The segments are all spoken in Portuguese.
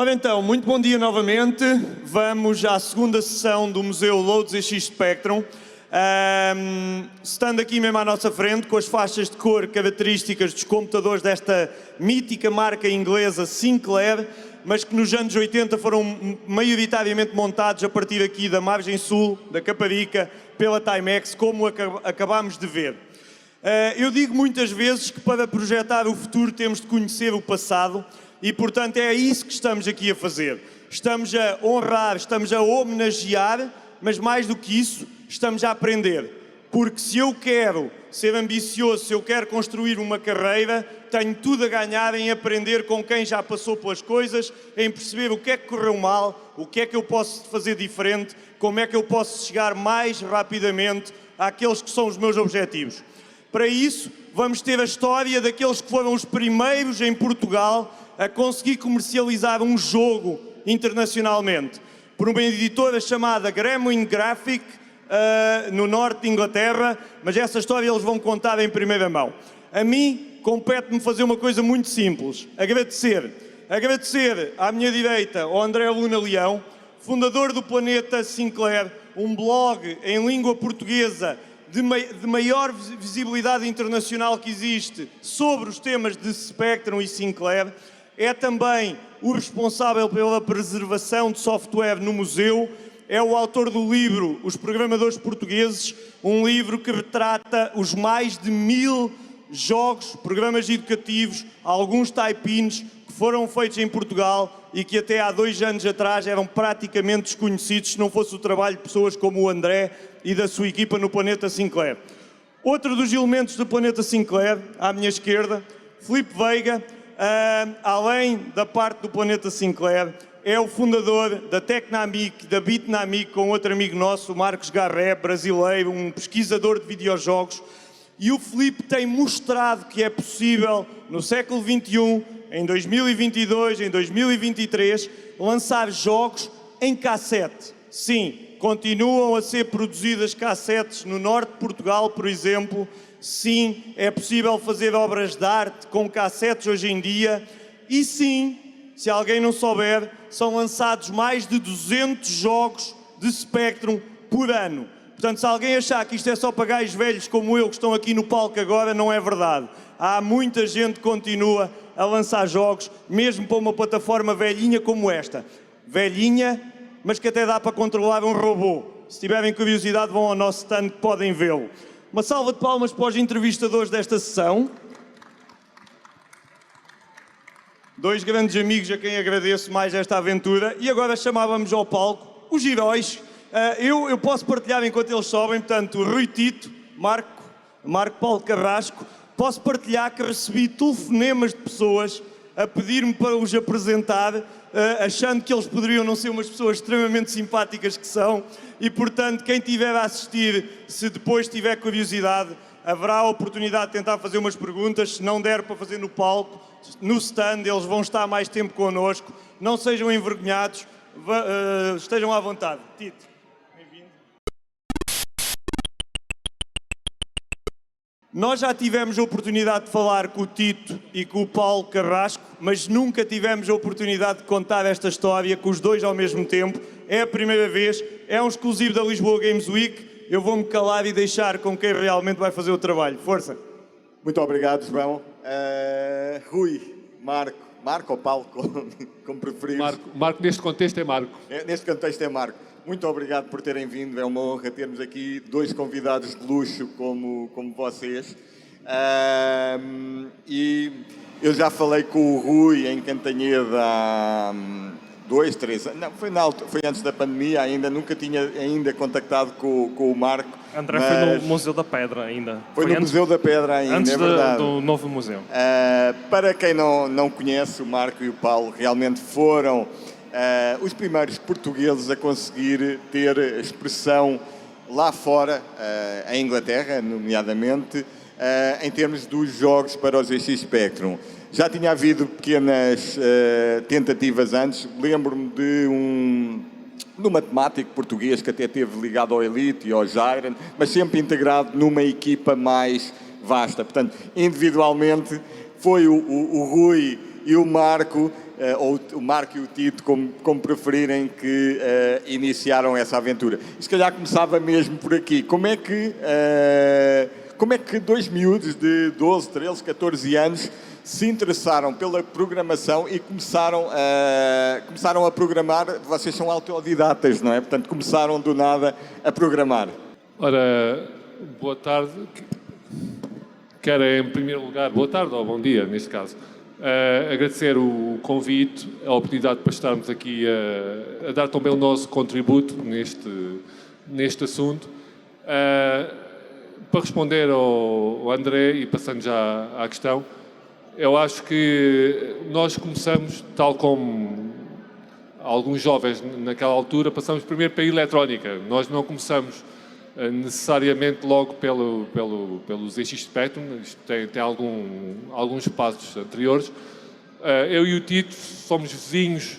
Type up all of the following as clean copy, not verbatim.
Ora então, muito bom dia novamente. Vamos à segunda sessão do Museu Load ZX Spectrum. Estando aqui mesmo à nossa frente, com as faixas de cor características dos computadores desta mítica marca inglesa Sinclair, mas que nos anos 80 foram maioritariamente montados a partir aqui da margem sul, da Caparica, pela Timex, como acabámos de ver. Eu digo muitas vezes que para projetar o futuro temos de conhecer o passado e, portanto, é isso que estamos aqui a fazer. Estamos a honrar, estamos a homenagear, mas mais do que isso, estamos a aprender. Porque se eu quero ser ambicioso, se eu quero construir uma carreira, tenho tudo a ganhar em aprender com quem já passou pelas coisas, em perceber o que é que correu mal, o que é que eu posso fazer diferente, como é que eu posso chegar mais rapidamente àqueles que são os meus objetivos. Para isso, vamos ter a história daqueles que foram os primeiros em Portugal a conseguir comercializar um jogo internacionalmente, por uma editora chamada Gremlin Graphic, no norte de Inglaterra, mas essa história eles vão contar em primeira mão. A mim, compete-me fazer uma coisa muito simples, agradecer à minha direita ao André Luna Leão, fundador do Planeta Sinclair, um blog em língua portuguesa de maior visibilidade internacional que existe sobre os temas de Spectrum e Sinclair. É também o responsável pela preservação de software no museu, é o autor do livro Os Programadores Portugueses, um livro que retrata os mais de 1000 jogos, programas educativos, alguns type-ins que foram feitos em Portugal e que até há 2 anos atrás eram praticamente desconhecidos se não fosse o trabalho de pessoas como o André e da sua equipa no Planeta Sinclair. Outro dos elementos do Planeta Sinclair, à minha esquerda, Filipe Veiga, além da parte do Planeta Sinclair, é o fundador da Tecnamic, da Bitnamic, com outro amigo nosso, o Marcos Garré, brasileiro, um pesquisador de videojogos. E o Filipe tem mostrado que é possível, no século XXI, em 2022, em 2023, lançar jogos em cassete. Sim, continuam a ser produzidas cassetes no norte de Portugal, por exemplo. Sim, é possível fazer obras de arte com cassetes hoje em dia. E sim, se alguém não souber, são lançados mais de 200 jogos de Spectrum por ano. Portanto, se alguém achar que isto é só para gajos velhos como eu, que estão aqui no palco agora, não é verdade. Há muita gente que continua a lançar jogos, mesmo para uma plataforma velhinha como esta. Velhinha, mas que até dá para controlar um robô. Se tiverem curiosidade, vão ao nosso stand que podem vê-lo. Uma salva de palmas para os entrevistadores desta sessão. 2 grandes amigos a quem agradeço mais esta aventura. E agora chamávamos ao palco os heróis. Eu posso partilhar enquanto eles sobem, portanto, o Rui Tito, Marco Paulo Carrasco. Posso partilhar que recebi telefonemas de pessoas a pedir-me para os apresentar, achando que eles poderiam não ser umas pessoas extremamente simpáticas que são. E, portanto, quem estiver a assistir, se depois tiver curiosidade, haverá a oportunidade de tentar fazer umas perguntas. Se não der para fazer no palco, no stand, eles vão estar mais tempo connosco. Não sejam envergonhados, estejam à vontade. Tito, bem-vindo. Nós já tivemos a oportunidade de falar com o Tito e com o Paulo Carrasco, mas nunca tivemos a oportunidade de contar esta história com os dois ao mesmo tempo. É a primeira vez, é um exclusivo da Lisboa Games Week. Eu vou-me calar e deixar com quem realmente vai fazer o trabalho. Força! Muito obrigado, João. Rui, Marco ou Paulo, como preferires. Marco, neste contexto é Marco. Neste contexto é Marco. Muito obrigado por terem vindo. É uma honra termos aqui 2 convidados de luxo como vocês. E eu já falei com o Rui em Cantanhede há 2, 3 anos. Não, foi antes da pandemia ainda. Nunca tinha contactado com o Marco. André foi no Museu da Pedra ainda. Foi no Museu da Pedra ainda, antes é verdade. do novo museu. Para quem não conhece, o Marco e o Paulo realmente foram os primeiros portugueses a conseguir ter expressão lá fora, em Inglaterra, nomeadamente, em termos dos jogos para o ZX Spectrum. Já tinha havido pequenas tentativas antes. Lembro-me de um matemático português que até esteve ligado ao Elite e ao Jairen, mas sempre integrado numa equipa mais vasta. Portanto, individualmente, foi o Rui e o Marco ou o Marco e o Tito, como preferirem, que iniciaram essa aventura. Se calhar começava mesmo por aqui. Como é que dois miúdos de 12, 13, 14 anos se interessaram pela programação e começaram a programar? Vocês são autodidatas, não é? Portanto, começaram do nada a programar. Ora, boa tarde. Quero, em primeiro lugar, boa tarde ou bom dia, neste caso, agradecer o convite, a oportunidade para estarmos aqui a dar também o nosso contributo neste assunto. Para responder ao André e passando já à questão, eu acho que nós começamos, tal como alguns jovens naquela altura, passamos primeiro para a eletrónica. Nós não começamos necessariamente logo pelos ZX Spectrum, isto tem alguns passos anteriores. Eu e o Tito somos vizinhos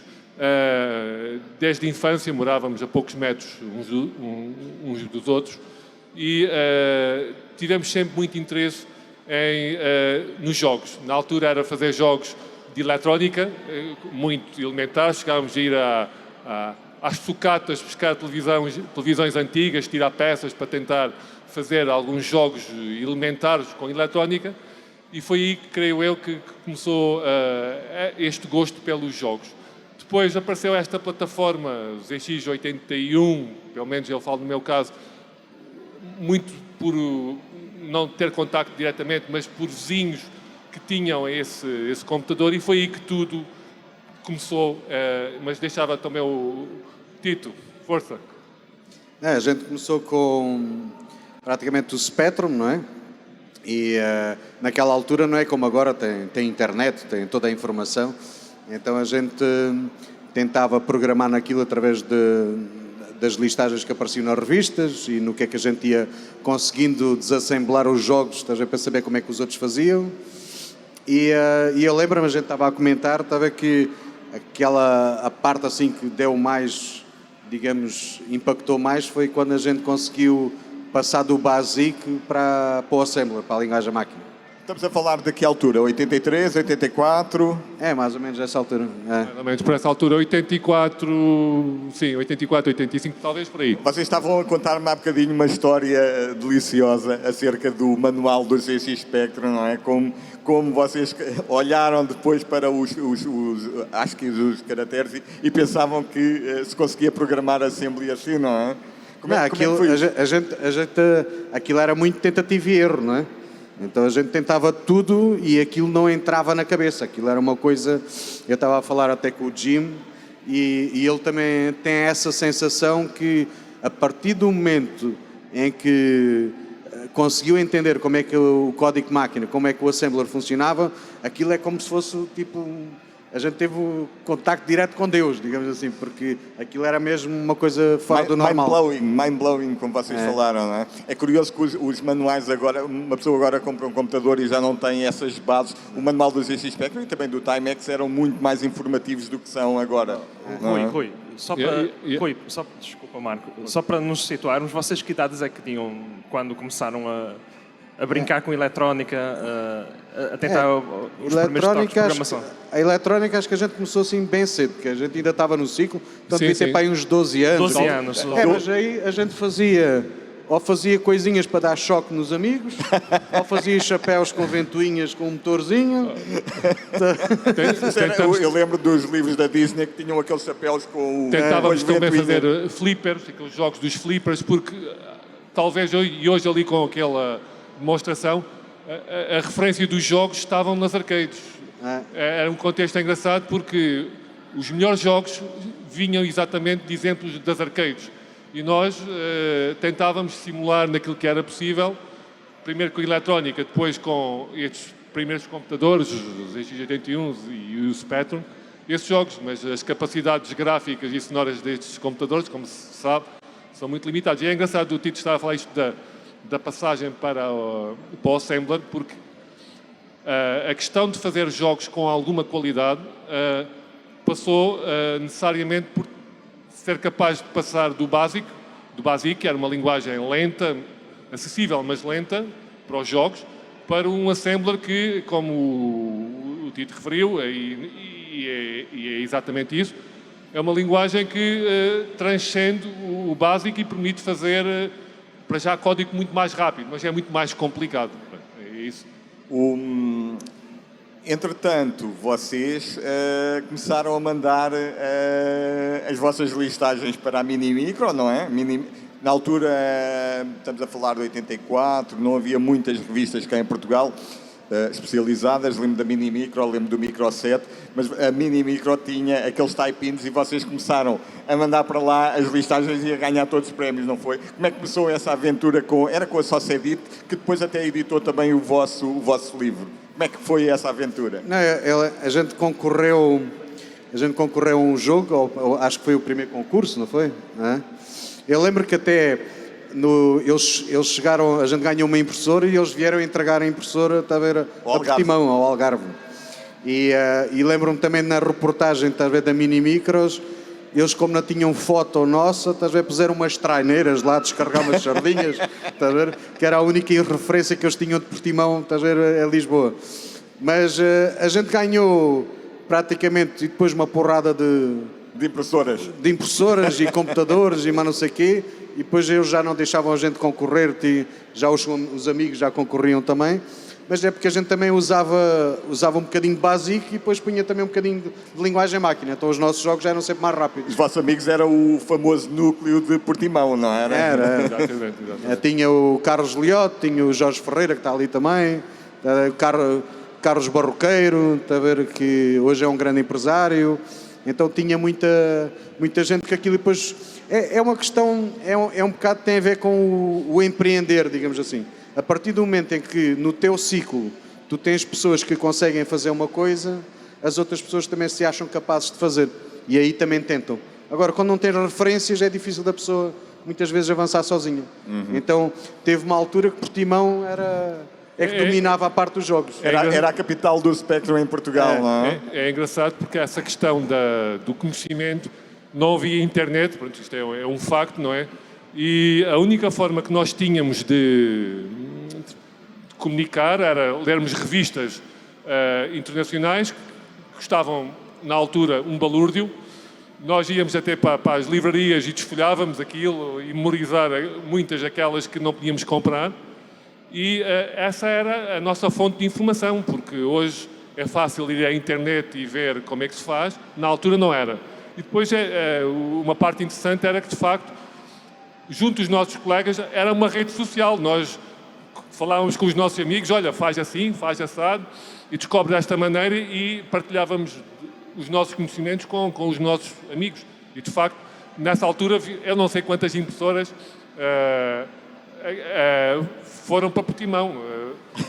desde a infância, morávamos a poucos metros uns dos outros e tivemos sempre muito interesse nos jogos. Na altura era fazer jogos de eletrónica, muito elementares, chegávamos a ir às sucatas, buscar televisões antigas, tirar peças para tentar fazer alguns jogos elementares com eletrónica, e foi aí que, creio eu, que começou este gosto pelos jogos. Depois apareceu esta plataforma ZX81, pelo menos eu falo no meu caso, muito por não ter contacto diretamente, mas por vizinhos que tinham esse computador, e foi aí que tudo começou, mas deixava também o Tito, força. A gente começou com praticamente o Spectrum, não é? E naquela altura não é como agora, tem internet, tem toda a informação, então a gente tentava programar naquilo através das listagens que apareciam nas revistas e no que é que a gente ia conseguindo desassemblar os jogos, estás a ver, para saber como é que os outros faziam. E eu lembro-me, a gente estava a comentar, estava que a parte assim que deu mais, digamos, impactou mais, foi quando a gente conseguiu passar do BASIC para o Assembler, para a linguagem máquina. Estamos a falar de que altura? 83, 84? É, mais ou menos essa altura. Mais ou menos por essa altura, 84, sim, 84, 85, talvez por aí. Vocês estavam a contar-me há bocadinho uma história deliciosa acerca do manual do ZX Spectrum, não é? Como vocês olharam depois para os caracteres e pensavam que se conseguia programar a Assembly assim, não é? Aquilo era muito tentativa e erro, não é? Então a gente tentava tudo e aquilo não entrava na cabeça. Aquilo era uma coisa... Eu estava a falar até com o Jim e ele também tem essa sensação que a partir do momento em que conseguiu entender como é que o código de máquina, como é que o assembler funcionava, aquilo é como se fosse tipo... A gente teve o contacto direto com Deus, digamos assim, porque aquilo era mesmo uma coisa fora do normal. Mind-blowing, como vocês falaram, não é? É curioso que os manuais agora, uma pessoa agora compra um computador e já não tem essas bases. O manual do ZX Spectrum e também do Timex eram muito mais informativos do que são agora. Rui, desculpa, Marco, só para nos situarmos, vocês que idades é que tinham quando começaram a brincar com eletrónica, a tentar os primeiros toques de programação? A eletrónica acho que a gente começou assim bem cedo, porque a gente ainda estava no ciclo, então devia ter para aí uns 12 anos. 12 anos. Mas aí a gente fazia coisinhas para dar choque nos amigos, ou fazia chapéus com ventoinhas com um motorzinho. Eu lembro dos livros da Disney que tinham aqueles chapéus com Tentávamos também fazer flippers, aqueles jogos dos flippers, porque talvez hoje ali com aquela demonstração, a referência dos jogos estavam nas arcades. Era um contexto engraçado porque os melhores jogos vinham exatamente de exemplos das arcades. E nós tentávamos simular naquilo que era possível, primeiro com a eletrónica, depois com estes primeiros computadores, os ZX81 e o Spectrum, esses jogos, mas as capacidades gráficas e sonoras destes computadores, como se sabe, são muito limitadas. E é engraçado o Tito estar a falar isto da passagem para o Assembler, porque a questão de fazer jogos com alguma qualidade passou necessariamente por ser capaz de passar do BASIC, que era uma linguagem lenta, acessível, mas lenta, para os jogos, para um Assembler que, como o Tito referiu, e é exatamente isso. É uma linguagem que transcende o básico e permite fazer, para já, código muito mais rápido, mas é muito mais complicado. É isso. Entretanto, vocês começaram a mandar as vossas listagens para a Mini Micro, não é? Na altura, estamos a falar de 84, não havia muitas revistas cá em Portugal especializadas. Lembro da Mini Micro, lembro do Micro 7, mas a Mini Micro tinha aqueles type-ins e vocês começaram a mandar para lá as listagens e a ganhar todos os prémios, não foi? Como é que começou essa aventura era com a Sociedit, que depois até editou também o vosso livro? Como é que foi essa aventura? Não, a gente concorreu a um jogo, ou acho que foi o primeiro concurso, não foi? Eu lembro que até eles chegaram, a gente ganhou uma impressora e eles vieram entregar a impressora a Portimão, ao Algarve. E lembro-me também na reportagem da Mini Micros, eles, como não tinham foto nossa, puseram umas traineiras lá, descarregar umas sardinhas, que era a única referência que eles tinham de Portimão, a Lisboa. Mas a gente ganhou praticamente, e depois uma porrada de impressoras e computadores e mais não sei o quê, e depois eles já não deixavam a gente concorrer, já os amigos já concorriam também, mas é porque a gente também usava um bocadinho de básico e depois punha também um bocadinho de linguagem máquina, então os nossos jogos já eram sempre mais rápidos. Os vossos amigos eram o famoso núcleo de Portimão, não era? Era. Exatamente. Tinha o Carlos Liotte, tinha o Jorge Ferreira, que está ali também, o Carlos Barroqueiro, que hoje é um grande empresário. Então tinha muita gente que aquilo depois... É uma questão, é um bocado, tem a ver com o empreender, digamos assim. A partir do momento em que no teu ciclo tu tens pessoas que conseguem fazer uma coisa, as outras pessoas também se acham capazes de fazer. E aí também tentam. Agora, quando não tens referências, é difícil da pessoa muitas vezes avançar sozinha. Então teve uma altura que Portimão que dominava a parte dos jogos. Era a capital do Spectrum em Portugal, não é? É engraçado porque essa questão do conhecimento, não havia internet, pronto, isto é um facto, não é? E a única forma que nós tínhamos de comunicar era lermos revistas internacionais que custavam, na altura, um balúrdio. Nós íamos até para as livrarias e desfolhávamos aquilo e memorizar muitas daquelas que não podíamos comprar. E essa era a nossa fonte de informação, porque hoje é fácil ir à internet e ver como é que se faz, na altura não era. E depois uma parte interessante era que, de facto, junto dos nossos colegas, era uma rede social. Nós falávamos com os nossos amigos, olha, faz assim, faz assado, e descobre desta maneira, e partilhávamos os nossos conhecimentos com os nossos amigos. E, de facto, nessa altura, eu não sei quantas impressoras foram para Portimão.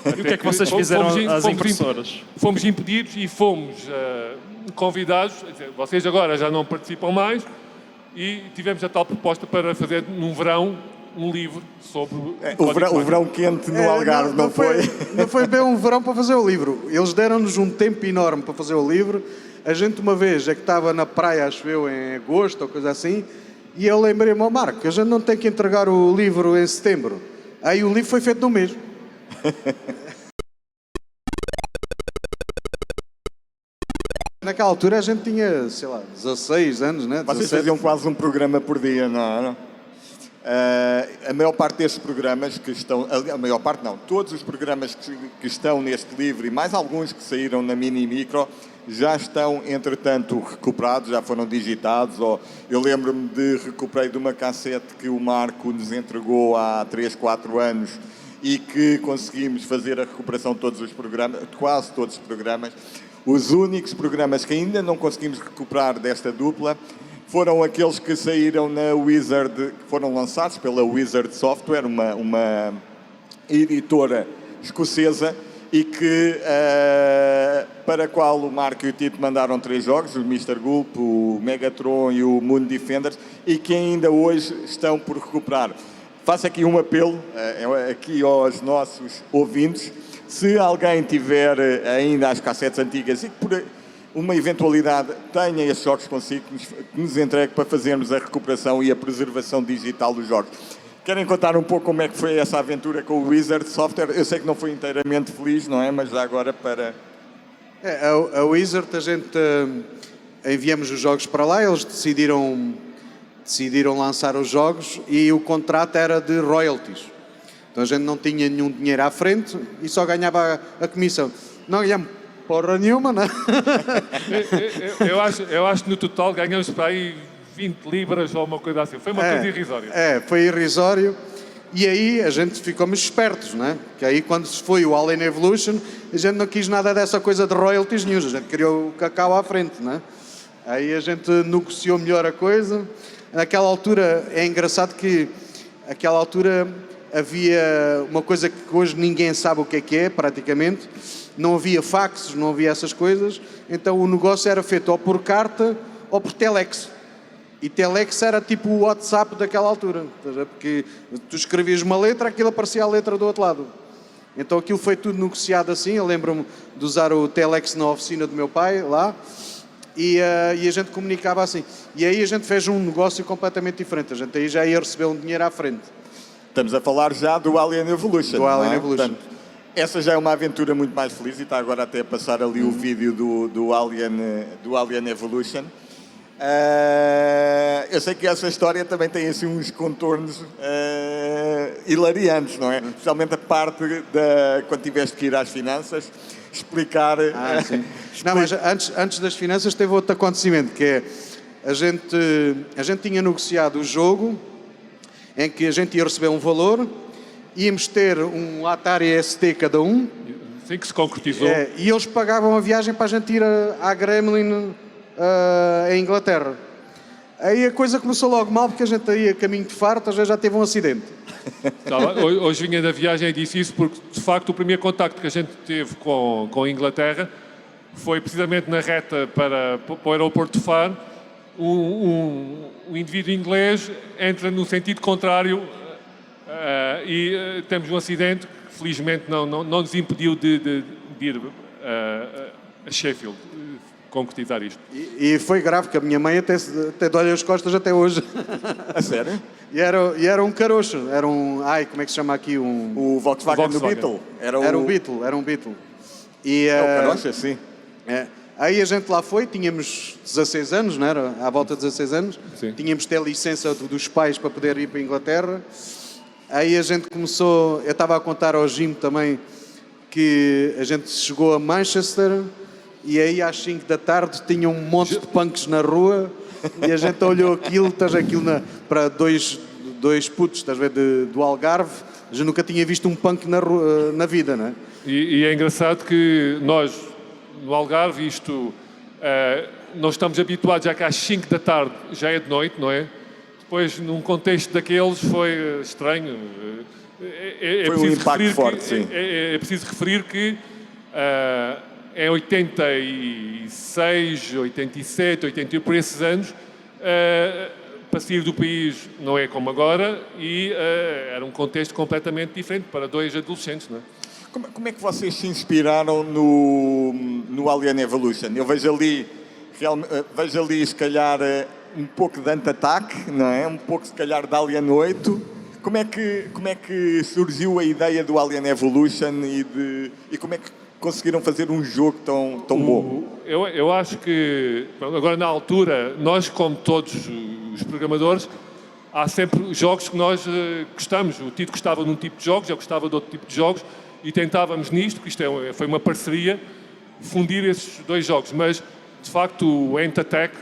E o que é que vocês fizeram às impressoras? Fomos impedidos e fomos convidados, vocês agora já não participam mais, e tivemos a tal proposta para fazer num verão um livro sobre o verão quente no Algarve, não foi? Não foi bem um verão para fazer o livro. Eles deram-nos um tempo enorme para fazer o livro. A gente uma vez que estava na praia, acho eu, em agosto ou coisa assim, e eu lembrei-me ao Marco, a gente não tem que entregar o livro em setembro. Aí o livro foi feito no mês. Naquela altura a gente tinha, sei lá, 16 anos, né? Vocês faziam quase um programa por dia, não era? A maior parte destes programas que estão... A maior parte não. Todos os programas que estão neste livro e mais alguns que saíram na Mini Micro já estão, entretanto, recuperados, já foram digitados. Eu lembro-me recuperei de uma cassete que o Marco nos entregou há 3, 4 anos e que conseguimos fazer a recuperação de todos os programas, quase todos os programas. Os únicos programas que ainda não conseguimos recuperar desta dupla foram aqueles que saíram na Wizard, que foram lançados pela Wizard Software, uma editora escocesa, e que, para a qual o Marco e o Tito mandaram 3 jogos, o Mr. Gulp, o Megatron e o Moon Defenders, e que ainda hoje estão por recuperar. Faço aqui um apelo aqui aos nossos ouvintes. Se alguém tiver ainda as cassetes antigas e que por uma eventualidade tenha esses jogos consigo, que nos entregue para fazermos a recuperação e a preservação digital dos jogos. Querem contar um pouco como é que foi essa aventura com o Wizard Software? Eu sei que não foi inteiramente feliz, não é? Mas já agora para... A Wizard, a gente enviamos os jogos para lá, eles decidiram lançar os jogos e o contrato era de royalties. Então a gente não tinha nenhum dinheiro à frente e só ganhava a comissão. Não ganhamos porra nenhuma, não é? Eu acho que no total ganhamos para aí 20 libras ou uma coisa assim. Foi uma coisa irrisória. Foi irrisório. E aí a gente ficamos espertos, não é? Que aí quando se foi o Alien Evolution, a gente não quis nada dessa coisa de royalties news, a gente queria o cacau à frente, não é? Aí a gente negociou melhor a coisa. Naquela altura, é engraçado que naquela altura havia uma coisa que hoje ninguém sabe o que é, praticamente. Não havia faxes, não havia essas coisas, então o negócio era feito ou por carta ou por telex. E telex era tipo o WhatsApp daquela altura, porque tu escrevias uma letra, aquilo aparecia a letra do outro lado. Então aquilo foi tudo negociado assim, eu lembro-me de usar o telex na oficina do meu pai, lá, e a gente comunicava assim. E aí a gente fez um negócio completamente diferente, a gente aí já ia receber um dinheiro à frente. Estamos a falar já do Alien Evolution. Do Alien não é? Evolution. Portanto, essa já é uma aventura muito mais feliz e está agora até a passar ali o vídeo do Alien Evolution. Eu sei que essa história também tem assim uns contornos hilariantes, não é? Especialmente a parte quando tiveste que ir às finanças explicar. Sim. Não, mas antes das finanças teve outro acontecimento, que é a gente tinha negociado o jogo em que a gente ia receber um valor, íamos ter um Atari ST cada um. Assim que se concretizou. E eles pagavam a viagem para a gente ir à Gremlin em Inglaterra. Aí a coisa começou logo mal, porque a gente ia a caminho de Faro, às vezes já teve um acidente. Hoje vinha da viagem e disse isso porque, de facto, o primeiro contacto que a gente teve com a Inglaterra foi precisamente na reta para o aeroporto de Faro. Um indivíduo inglês entra no sentido contrário e temos um acidente que felizmente não nos impediu de ir a Sheffield concretizar isto. E foi grave, que a minha mãe até dói as costas até hoje. A sério? E era um carocho, era um... como é que se chama aqui? O Volkswagen do Beetle. Era um Beetle. E, é o carocho, sim. Aí a gente lá foi, tínhamos 16 anos, não era? À volta de 16 anos. Sim. Tínhamos de ter licença dos pais para poder ir para a Inglaterra. Aí a gente começou... Eu estava a contar ao Jim também que a gente chegou a Manchester e aí às 5 da tarde tinha um monte de punks na rua e a gente olhou aquilo, para dois putos, estás a ver, do Algarve. A gente nunca tinha visto um punk na vida, não é? E é engraçado que nós, no Algarve, nós estamos habituados já que às 5 da tarde já é de noite, não é? Depois, num contexto daqueles, foi estranho. Foi um impacto forte, sim. É preciso referir que em 86, 87, 88, por esses anos, para sair do país não é como agora e era um contexto completamente diferente para dois adolescentes, não é? Como é que vocês se inspiraram no Alien Evolution? Eu vejo ali, se calhar, um pouco de Ant-Attack, não é? Um pouco, se calhar, de Alien 8. Como é que surgiu a ideia do Alien Evolution e como é que conseguiram fazer um jogo tão bom? Eu acho que, agora na altura, nós, como todos os programadores, há sempre jogos que nós gostamos. O Tito gostava de um tipo de jogos, eu gostava de outro tipo de jogos, e tentávamos nisto, que foi uma parceria, fundir esses dois jogos. Mas, de facto, o Ant-Attack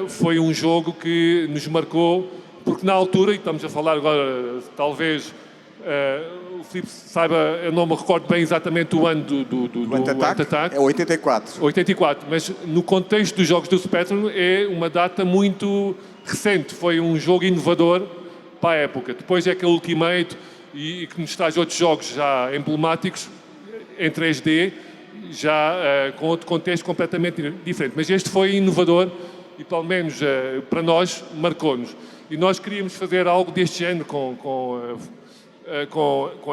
foi um jogo que nos marcou, porque na altura, e estamos a falar agora, talvez, o Filipe saiba, eu não me recordo bem exatamente o ano do Ant-Attack. É 84. 84, mas no contexto dos jogos do Spectrum é uma data muito recente. Foi um jogo inovador para a época. Depois é aquele Ultimate e que nos traz outros jogos já emblemáticos em 3D, já com outro contexto completamente diferente. Mas este foi inovador e, pelo menos para nós, marcou-nos. E nós queríamos fazer algo deste género com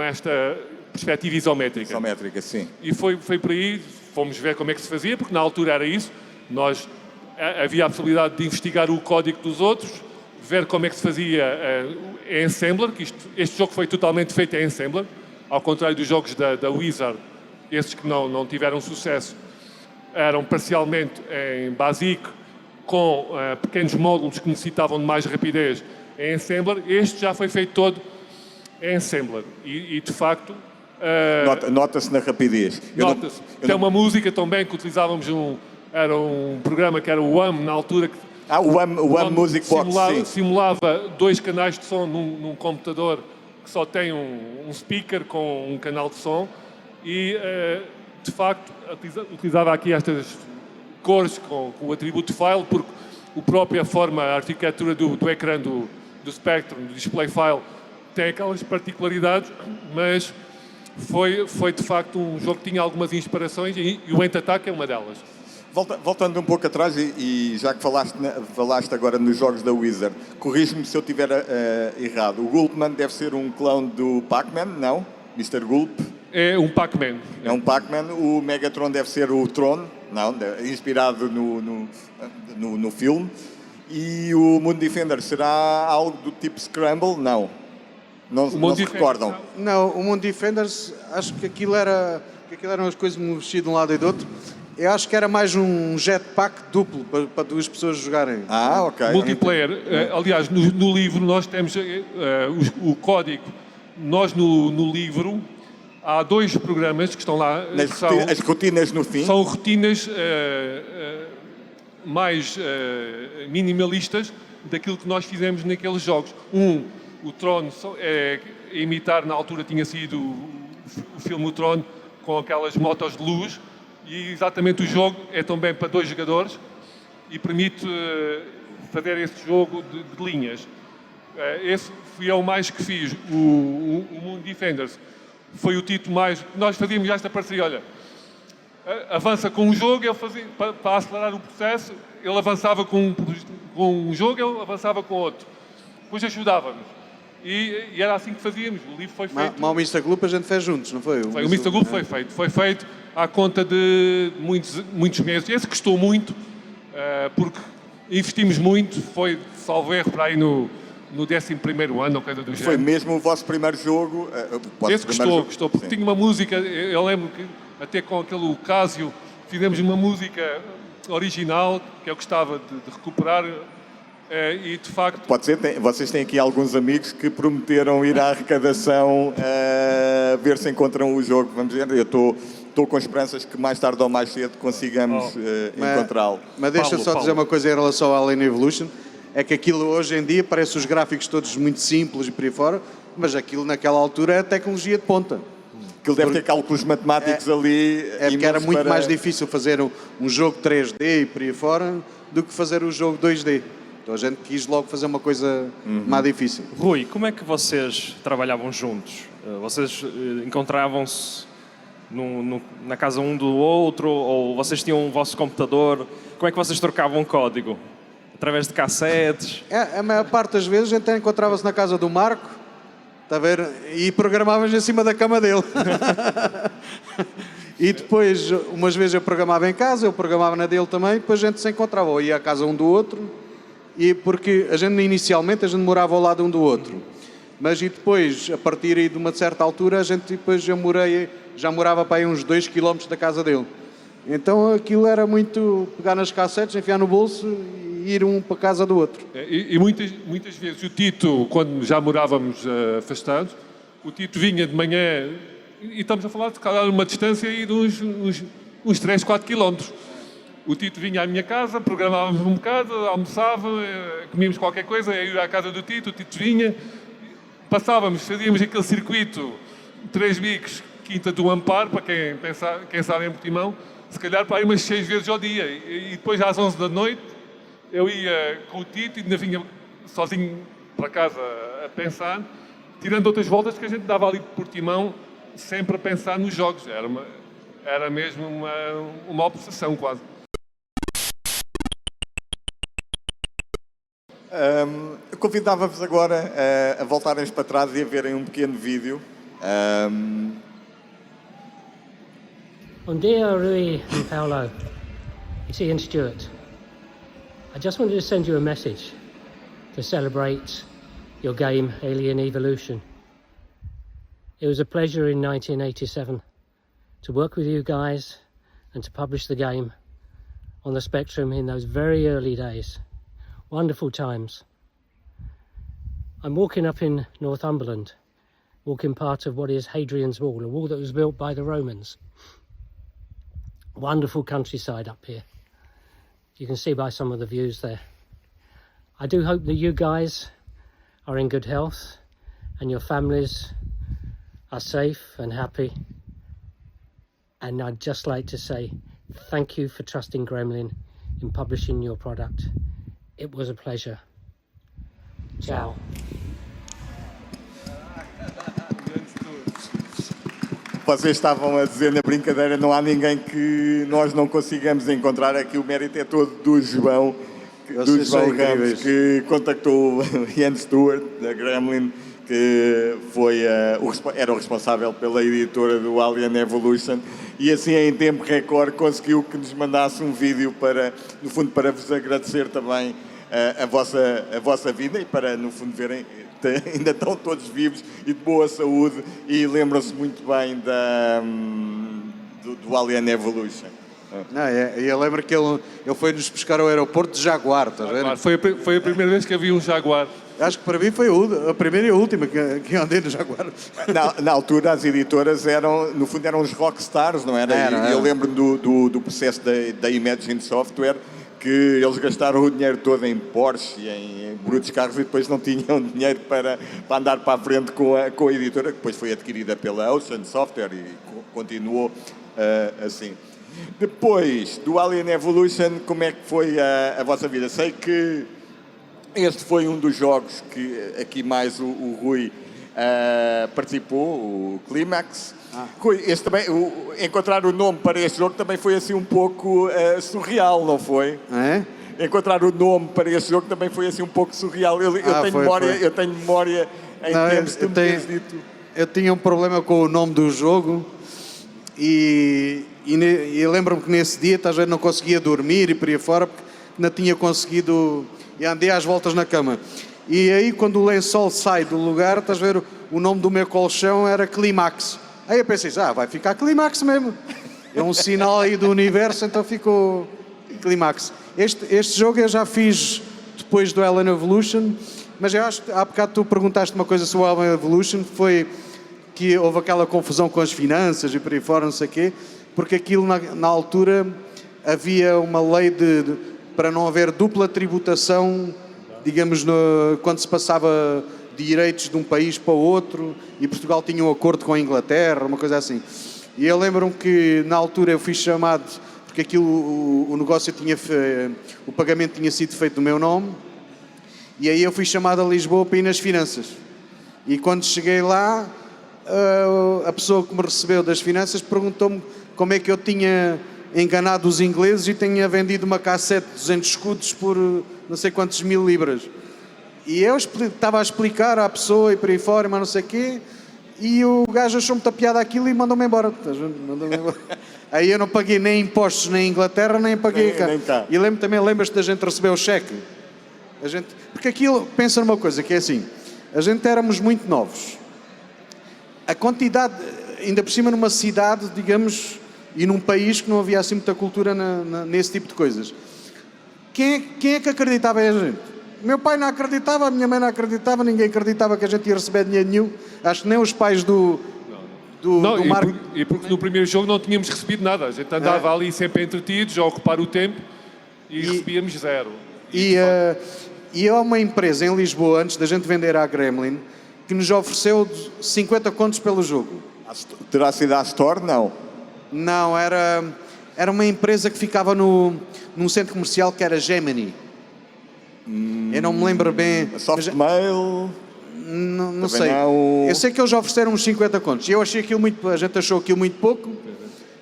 esta perspectiva isométrica. Isométrica, sim. E foi por aí, fomos ver como é que se fazia, porque na altura era isso. Havia a possibilidade de investigar o código dos outros, ver como é que se fazia em Assembler, que este jogo foi totalmente feito em Assembler, ao contrário dos jogos da Wizard, esses que não tiveram sucesso. eram parcialmente em BASIC, com pequenos módulos que necessitavam de mais rapidez em Assembler. Este já foi feito todo em Assembler. E de facto... Nota-se na rapidez. Nota-se. Tem uma música também que utilizávamos, era um programa que era o WAM, na altura. O WAM Music Box, sim. Simulava 2 canais de som num computador que só tem um speaker com um canal de som e, de facto, utilizava aqui estas cores com o atributo file, porque a arquitetura do ecrã do Spectrum, do display file, tem aquelas particularidades, mas foi de facto um jogo que tinha algumas inspirações e o Ent Attack é uma delas. Voltando um pouco atrás, e já que falaste agora nos jogos da Wizard, corrige-me se eu estiver errado. O Gulpman deve ser um clone do Pac-Man, não? Mr. Gulp? É um Pac-Man. É um Pac-Man. O Megatron deve ser o Tron, não? Inspirado no filme. E o Moon Defender será algo do tipo Scramble? Não. Não se recordam? Não, o Moon Defenders, acho que aquilo eram as coisas mexidas de um lado e do outro. Eu acho que era mais um jetpack duplo para duas pessoas jogarem. Ok. Multiplayer. Aliás, no livro nós temos o código. Nós no livro há 2 programas que estão lá. As rotinas no fim? São rotinas mais minimalistas daquilo que nós fizemos naqueles jogos. O Tron imitar, na altura tinha sido o filme O Tron, com aquelas motos de luz, e exatamente o jogo é também para 2 jogadores e permite fazer esse jogo de linhas. Esse fui eu mais que fiz. O Moon Defenders foi o título mais... Nós fazíamos esta parceria, olha, avança com um jogo, ele fazia, para acelerar o processo, ele avançava com um jogo, ele avançava com outro. Depois ajudávamos. E era assim que fazíamos. O livro foi feito... Mas o Mr. Gloop a gente fez juntos, não foi? O Mr. Gloop foi feito à conta de muitos meses. Esse custou muito, porque investimos muito. Foi, salvo erro, para aí no 11º ano, ou coisa do género. Foi mesmo o vosso primeiro jogo? Esse custou, porque tinha uma música, eu lembro que até com aquele Casio fizemos uma música original, que eu gostava de recuperar. E de facto... Pode ser, vocês têm aqui alguns amigos que prometeram ir à arrecadação ver se encontram o jogo. Vamos ver, eu estou com esperanças que mais tarde ou mais cedo consigamos encontrá-lo. Mas deixa só dizer uma coisa em relação ao Alien Evolution, é que aquilo hoje em dia parece os gráficos todos muito simples e por aí fora, mas aquilo naquela altura é tecnologia de ponta. Aquilo deve ter cálculos matemáticos ali. É porque era muito mais difícil fazer um jogo 3D e por aí fora do que fazer o jogo 2D. Então a gente quis logo fazer uma coisa mais difícil. Rui, como é que vocês trabalhavam juntos? Vocês encontravam-se na casa um do outro ou vocês tinham o vosso computador? Como é que vocês trocavam código? Através de cassetes? A maior parte das vezes a gente encontrava-se na casa do Marco, está a ver? E programávamos em cima da cama dele. E depois, umas vezes eu programava em casa, eu programava na dele também, depois a gente se encontrava, ou ia à casa um do outro, e porque inicialmente a gente morava ao lado um do outro. Mas e depois, a partir de uma certa altura, a gente depois já morava para aí uns 2 km da casa dele. Então aquilo era muito pegar nas cassetes, enfiar no bolso e ir um para a casa do outro. E muitas vezes o Tito, quando já morávamos afastados, o Tito vinha de manhã, e estamos a falar de uma distância aí de uns 3, 4 quilómetros. O Tito vinha à minha casa, programávamos um bocado, almoçava, comíamos qualquer coisa, eu ia à casa do Tito, o Tito vinha, fazíamos aquele circuito, 3 bicos, Quinta do Amparo, para quem sabe em Portimão, se calhar para aí umas 6 vezes ao dia. E depois às 11 da noite, eu ia com o Tito e ainda vinha sozinho para casa a pensar, tirando outras voltas que a gente dava ali de Portimão, sempre a pensar nos jogos. Era mesmo uma obsessão quase. Convidava-vos agora a voltarem para trás e a verem um pequeno vídeo. Bom dia, Rui and Paolo. It's Ian Stewart. I just wanted to send you a message to celebrate your game, Alien Evolution. It was a pleasure in 1987 to work with you guys and to publish the game. on the Spectrum in those very early days. Wonderful times. I'm walking up in Northumberland, walking part of what is Hadrian's Wall, a wall that was built by the Romans. Wonderful countryside up here. You can see by some of the views there. I do hope that you guys are in good health and your families are safe and happy. And I'd just like to say thank you for trusting Gremlin in publishing your product. It was a pleasure. Ciao. Vocês estavam a dizer na brincadeira, não há ninguém que nós não consigamos encontrar, aqui o mérito é todo do João Ramos, que contactou o Ian Stewart, da Gremlin, que foi, era o responsável pela editora do Alien Evolution, e assim em tempo recorde conseguiu que nos mandasse um vídeo para, no fundo, para vos agradecer também a vossa vida e para, no fundo, verem ainda estão todos vivos e de boa saúde e lembram-se muito bem do Alien Evolution. Não, eu lembro que ele foi-nos buscar ao aeroporto de Jaguar, estás a ver? Foi a primeira vez que havia um Jaguar. Acho que para mim foi a primeira e a última que andei no Jaguar. Na altura as editoras eram, no fundo, eram os rockstars, não era? Eu lembro-me do processo da Imagine Software, que eles gastaram o dinheiro todo em Porsche e em brutos carros e depois não tinham dinheiro para andar para a frente com a editora, que depois foi adquirida pela Ocean Software e continuou assim. Depois do Alien Evolution, como é que foi a vossa vida? Sei que este foi um dos jogos que aqui mais o Rui participou, o Climax. Rui, este também, encontrar o nome para este jogo também foi assim um pouco surreal, não foi? É? Encontrar o nome para este jogo também foi assim um pouco surreal. Eu tenho memória em termos de tu me teres dito. Eu tinha um problema com o nome do jogo e lembro-me que nesse dia, estás a ver, não conseguia dormir e por aí fora porque não tinha conseguido e andei às voltas na cama. E aí quando o lençol sai do lugar, estás a ver, o nome do meu colchão era Climax. Aí eu pensei, vai ficar Climax mesmo. É um sinal aí do universo, então ficou Climax. Este jogo eu já fiz depois do Alien Evolution, mas eu acho que há bocado tu perguntaste uma coisa sobre o Alien Evolution, foi que houve aquela confusão com as finanças e por aí fora, não sei o quê, porque aquilo na altura havia uma lei para não haver dupla tributação, digamos, quando se passava direitos de um país para o outro, e Portugal tinha um acordo com a Inglaterra, uma coisa assim. E eu lembro-me que na altura eu fui chamado, porque aquilo, o negócio o pagamento tinha sido feito no meu nome, e aí eu fui chamado a Lisboa para ir nas finanças. E quando cheguei lá, a pessoa que me recebeu das finanças perguntou-me como é que eu tinha enganado os ingleses e tinha vendido uma cassete de 200 escudos por não sei quantos mil libras. E eu estava a explicar à pessoa e por aí fora, mas não sei o quê, e o gajo achou muita piada aquilo e mandou-me embora. Aí eu não paguei nem impostos nem em Inglaterra, nem paguei cá. E lembras-te da gente receber o cheque? Porque aquilo, pensa numa coisa, que é assim, a gente éramos muito novos. A quantidade, ainda por cima numa cidade, digamos, e num país que não havia assim muita cultura nesse tipo de coisas. Quem é que acreditava em a gente? Meu pai não acreditava, a minha mãe não acreditava, ninguém acreditava que a gente ia receber dinheiro nenhum. Acho que nem os pais do Marco... E porque no primeiro jogo não tínhamos recebido nada. A gente andava ali sempre entretidos, a ocupar o tempo e recebíamos zero. E há uma empresa em Lisboa, antes da gente vender à Gremlin, que nos ofereceu 50 contos pelo jogo. Terá sido a Store? Não. Não, era uma empresa que ficava num centro comercial que era Gemini. Eu não me lembro bem. Softmail? Não sei. Eu sei que eles ofereceram uns 50 contos. E eu achei aquilo a gente achou aquilo muito pouco.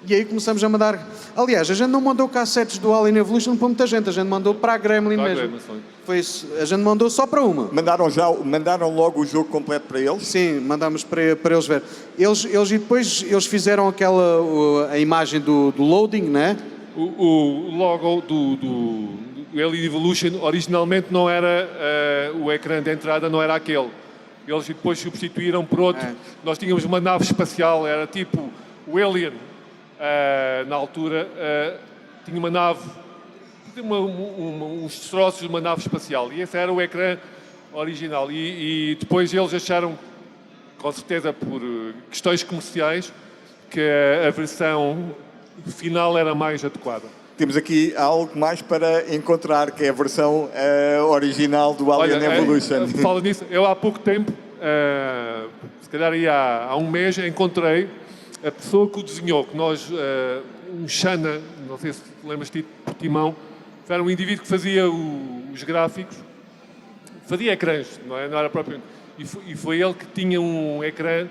E aí começamos a mandar... Aliás, a gente não mandou cassetes do Alien Evolution para muita gente. A gente mandou para a Gremlin mesmo. Foi isso. A gente mandou só para uma. Mandaram logo o jogo completo para eles? Sim, mandámos para eles ver. Eles depois fizeram a imagem do loading, né? O logo do Alien Evolution originalmente não era o ecrã de entrada, não era aquele. Eles depois substituíram por outro. Nós tínhamos uma nave espacial, era tipo o Alien, na altura, tinha uma nave uns destroços de uma nave espacial. E esse era o ecrã original. E depois eles acharam, com certeza por questões comerciais, que a versão final era mais adequada. Temos aqui algo mais para encontrar, que é a versão original do Alien Evolution. Fala nisso, eu há pouco tempo, se calhar aí há um mês, encontrei a pessoa que o desenhou, que nós, um Shana, não sei se lembras de Timão, era um indivíduo que fazia os gráficos, fazia ecrãs, não era propriamente. E foi ele que tinha um ecrã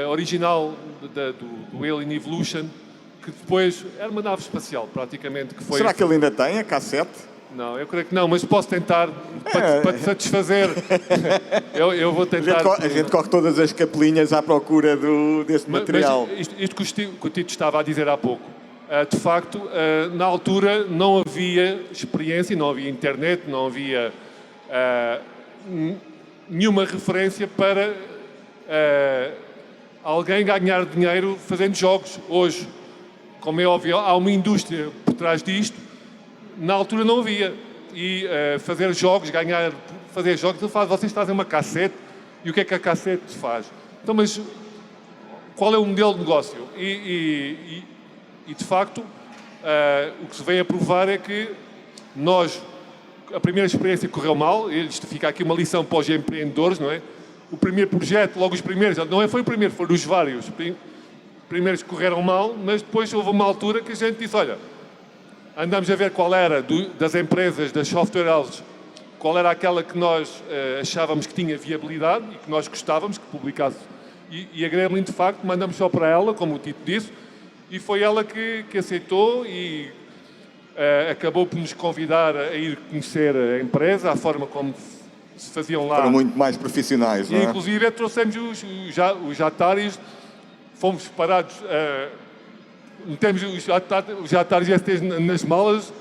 original do Alien Evolution, que depois era uma nave espacial, praticamente. Que foi... Será que ele ainda tem a cassete? Não, eu creio que não, mas posso tentar para te satisfazer. eu vou tentar. A gente corre todas as capelinhas à procura desse material. Mas isto que o Tito estava a dizer há pouco, de facto, na altura não havia experiência, não havia internet, não havia nenhuma referência para alguém ganhar dinheiro fazendo jogos. Hoje, como é óbvio, há uma indústria por trás disto. Na altura não havia. E fazer jogos, fazer jogos, vocês trazem uma cassete, e o que é que a cassete faz? Então, mas qual é o modelo de negócio? E de facto, o que se veio a provar é que a primeira experiência correu mal, isto fica aqui uma lição para os empreendedores, não é? O primeiro projeto, logo os primeiros, não foi o primeiro, foram os vários. Primeiros correram mal, mas depois houve uma altura que a gente disse, olha, andamos a ver qual era das empresas, das software houses, qual era aquela que nós achávamos que tinha viabilidade e que nós gostávamos que publicasse. E a Gremlin, de facto, mandamos só para ela, como o Tito disse, e foi ela que aceitou e acabou por nos convidar a ir conhecer a empresa, a forma como se faziam lá. Foram muito mais profissionais, não é? E, inclusive, trouxemos os Ataris, fomos parados... Metemos os Ataris STs nas malas,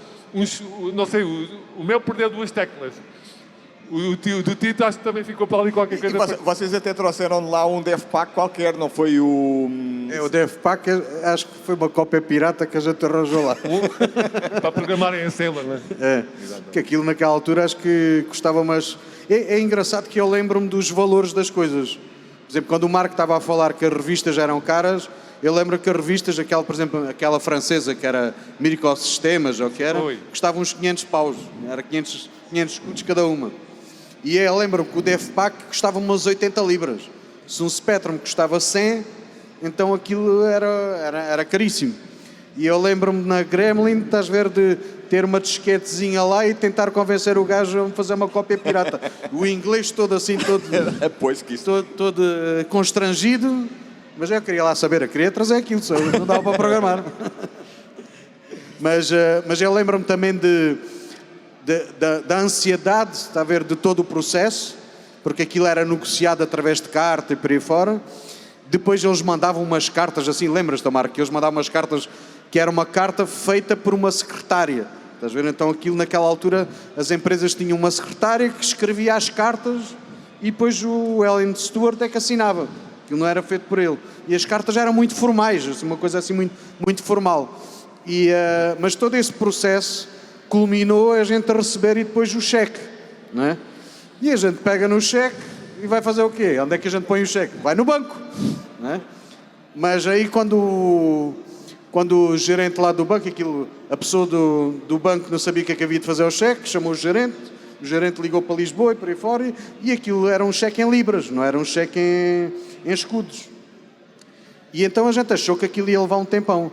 não sei, o meu perdeu 2 teclas. O do Tito acho que também ficou para ali qualquer coisa. Vocês até trouxeram lá um DevPack qualquer, não foi o... O DevPack, acho que foi uma cópia pirata que a gente arranjou lá. Para programarem em Sailor, não é? Que aquilo naquela altura acho que custava, mas... É engraçado que eu lembro-me dos valores das coisas. Por exemplo, quando o Marco estava a falar que as revistas eram caras, eu lembro que as revistas, por exemplo, aquela francesa que era Microsistemas, ou que era, custavam uns 500 paus, era 500 escudos cada uma. E eu lembro que o DevPack custava umas 80 libras. Se um Spectrum custava 100, então aquilo era caríssimo. E eu lembro-me na Gremlin, estás a ver, de ter uma disquetezinha lá e tentar convencer o gajo a fazer uma cópia pirata. O inglês todo assim, todo constrangido. Mas eu queria lá saber, eu queria trazer aquilo, não dava para programar. Mas eu lembro-me também da ansiedade, está a ver, de todo o processo, porque aquilo era negociado através de carta e por aí fora. Depois eles mandavam umas cartas, assim, lembras-te, Marco, que eles mandavam umas cartas, que era uma carta feita por uma secretária. Estás a ver? Então aquilo naquela altura, as empresas tinham uma secretária que escrevia as cartas e depois o Alan Stewart é que assinava. Aquilo não era feito por ele. E as cartas eram muito formais, assim, uma coisa assim muito, muito formal. Mas todo esse processo culminou a gente a receber e depois o cheque, não é? E a gente pega no cheque e vai fazer o quê? Onde é que a gente põe o cheque? Vai no banco, não é? Mas aí quando o gerente lá do banco, a pessoa do banco não sabia o que é que havia de fazer ao cheque, chamou o gerente ligou para Lisboa e por aí fora, e aquilo era um cheque em libras, não era um cheque em escudos. E então a gente achou que aquilo ia levar um tempão.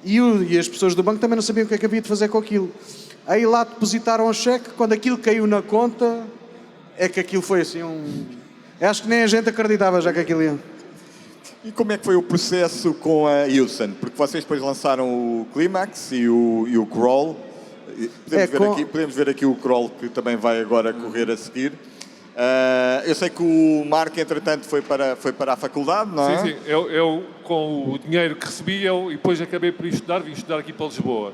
E as pessoas do banco também não sabiam o que é que havia de fazer com aquilo. Aí lá depositaram o cheque, quando aquilo caiu na conta, é que aquilo foi assim acho que nem a gente acreditava já que aquilo ia. E como é que foi o processo com a Ilsen? Porque vocês depois lançaram o Climax e o Crawl. Podemos ver aqui o Crawl, que também vai agora correr a seguir. Eu sei que o Marco, entretanto, foi para a faculdade, não é? Sim. Eu com o dinheiro que recebi, e depois acabei por vim estudar aqui para Lisboa.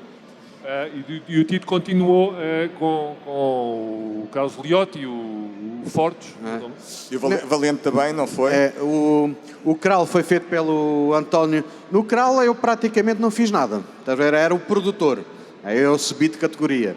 E o Tito continuou com o Carlos Liotti e o Fortes. E o Valente também, não foi? O Crawl foi feito pelo António. No Crawl eu praticamente não fiz nada. Era o produtor. Aí eu subi de categoria.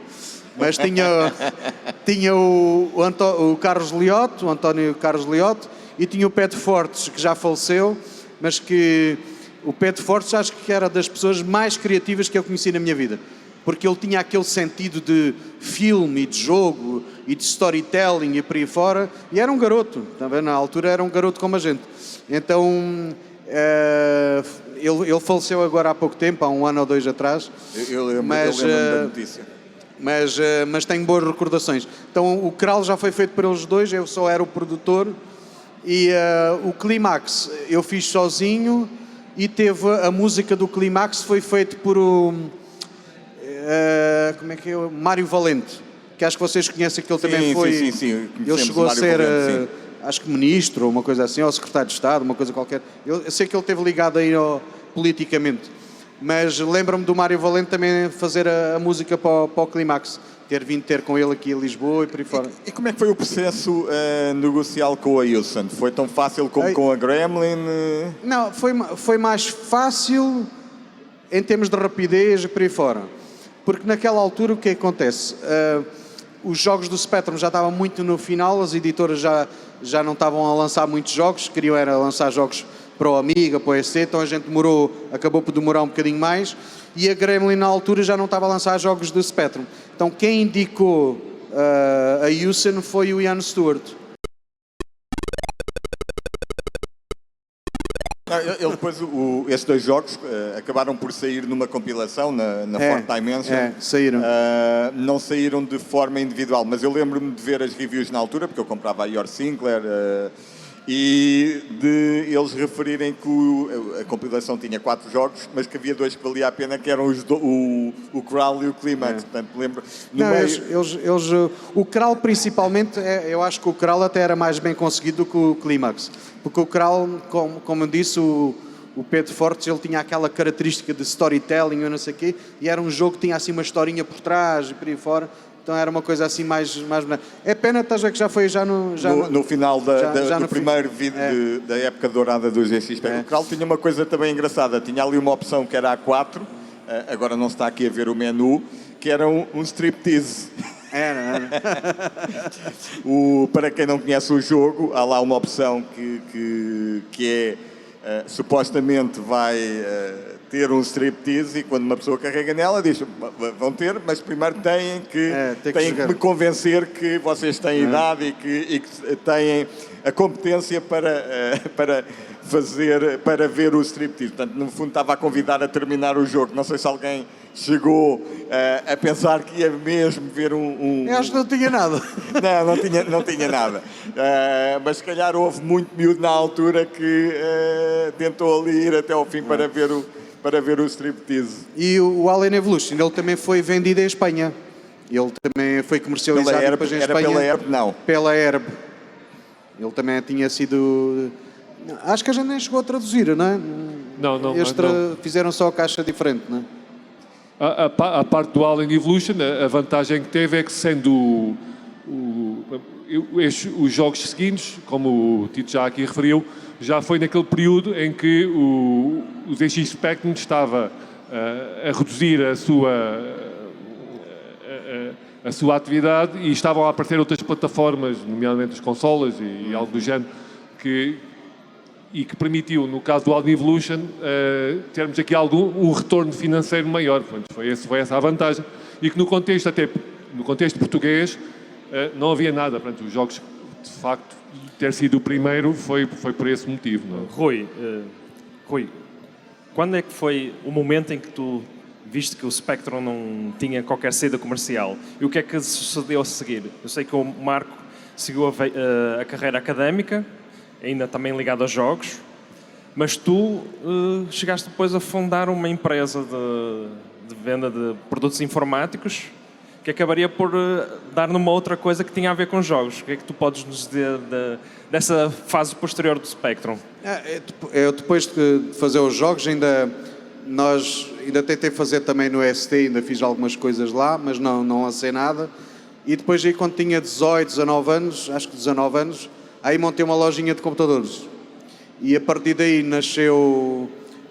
Mas tinha o Carlos Liotte, o António Carlos Liotte, e tinha o Pedro Fortes, que já faleceu, mas que o Pedro Fortes acho que era das pessoas mais criativas que eu conheci na minha vida. Porque ele tinha aquele sentido de filme e de jogo e de storytelling e por aí fora. E era um garoto, também na altura era um garoto como a gente. Então, ele faleceu agora há pouco tempo, há 1 ano ou 2 atrás. Eu lembro da notícia. Mas tenho boas recordações. Então o Kral já foi feito por eles dois, eu só era o produtor. E o Clímax eu fiz sozinho e teve a música do Clímax foi feito por o... como é que é? Mário Valente, que acho que vocês conhecem, que ele também foi... Sim. Ele chegou a ser, Valente, acho que ministro ou uma coisa assim, ou secretário de Estado, uma coisa qualquer. Eu sei que ele esteve ligado aí politicamente. Mas lembro-me do Mário Valente também fazer a música para o Clímax, ter vindo ter com ele aqui a Lisboa e por aí fora. E como é que foi o processo negocial com a Hewson? Foi tão fácil como com a Gremlin? Não, foi mais fácil em termos de rapidez e por aí fora. Porque naquela altura o que acontece? Os jogos do Spectrum já estavam muito no final, as editoras já não estavam a lançar muitos jogos, queriam era lançar jogos para o Amiga, para o EC, então a gente acabou por demorar um bocadinho mais, e a Gremlin na altura já não estava a lançar jogos do Spectrum. Então quem indicou a Hewson foi o Ian Stewart. Depois, esses 2 jogos acabaram por sair numa compilação na Fourth Dimension. Saíram. Não saíram de forma individual, mas eu lembro-me de ver as reviews na altura, porque eu comprava a Yor Sinclair, e de eles referirem que a compilação tinha 4 jogos, mas que havia 2 que valia a pena, que eram o Kral e o Climax. Portanto, lembro... O Kral principalmente, eu acho que o Kral até era mais bem conseguido do que o Climax. Porque o Kral, como eu disse, o Pedro Fortes, ele tinha aquela característica de storytelling, eu não sei o quê, e era um jogo que tinha assim uma historinha por trás e por aí fora. Então era uma coisa assim mais... É pena, estás a ver que já foi no final do primeiro vídeo da época dourada do GX. O Kral tinha uma coisa também engraçada. Tinha ali uma opção que era a 4, agora não se está aqui a ver o menu, que era um striptease. Era. Para quem não conhece o jogo, há lá uma opção que é... supostamente vai... ter um striptease, e quando uma pessoa carrega nela diz, vão ter, mas primeiro têm que me convencer que vocês têm idade e que têm a competência para ver o striptease. Portanto, no fundo estava a convidar a terminar o jogo. Não sei se alguém chegou a pensar que ia mesmo ver Eu acho que não tinha nada. Não tinha nada. Mas se calhar houve muito miúdo na altura que tentou ali ir até ao fim para ver o striptease. E o Alien Evolution, ele também foi vendido em Espanha. Ele também foi comercializado depois em Espanha. Pela Herb, não. Pela Herb. Ele também tinha sido... Acho que a gente nem chegou a traduzir, não é? Não. Fizeram só a caixa diferente, não é? A parte do Alien Evolution, a vantagem que teve é que, sendo os jogos seguintes, como o Tito já aqui referiu, já foi naquele período em que o ZX Spectrum estava a reduzir a sua atividade, e estavam a aparecer outras plataformas, nomeadamente as consolas e algo do género, que permitiu, no caso do Alien Evolution, termos aqui um retorno financeiro maior. Portanto, foi essa a vantagem. E que no contexto português, não havia nada. Portanto, os jogos, de facto, ter sido o primeiro foi por esse motivo. Não é? Rui, quando é que foi o momento em que tu viste que o Spectrum não tinha qualquer saída comercial? E o que é que sucedeu a seguir? Eu sei que o Marco seguiu a carreira académica, ainda também ligado a jogos, mas tu chegaste depois a fundar uma empresa de venda de produtos informáticos que acabaria por dar numa outra coisa que tinha a ver com jogos. O que é que tu podes nos dizer dessa fase posterior do Spectrum? Eu depois de fazer os jogos ainda tentei fazer também no ST, ainda fiz algumas coisas lá, mas não lancei nada. E depois aí quando tinha 18, 19 anos, acho que 19 anos, aí montei uma lojinha de computadores. E a partir daí nasceu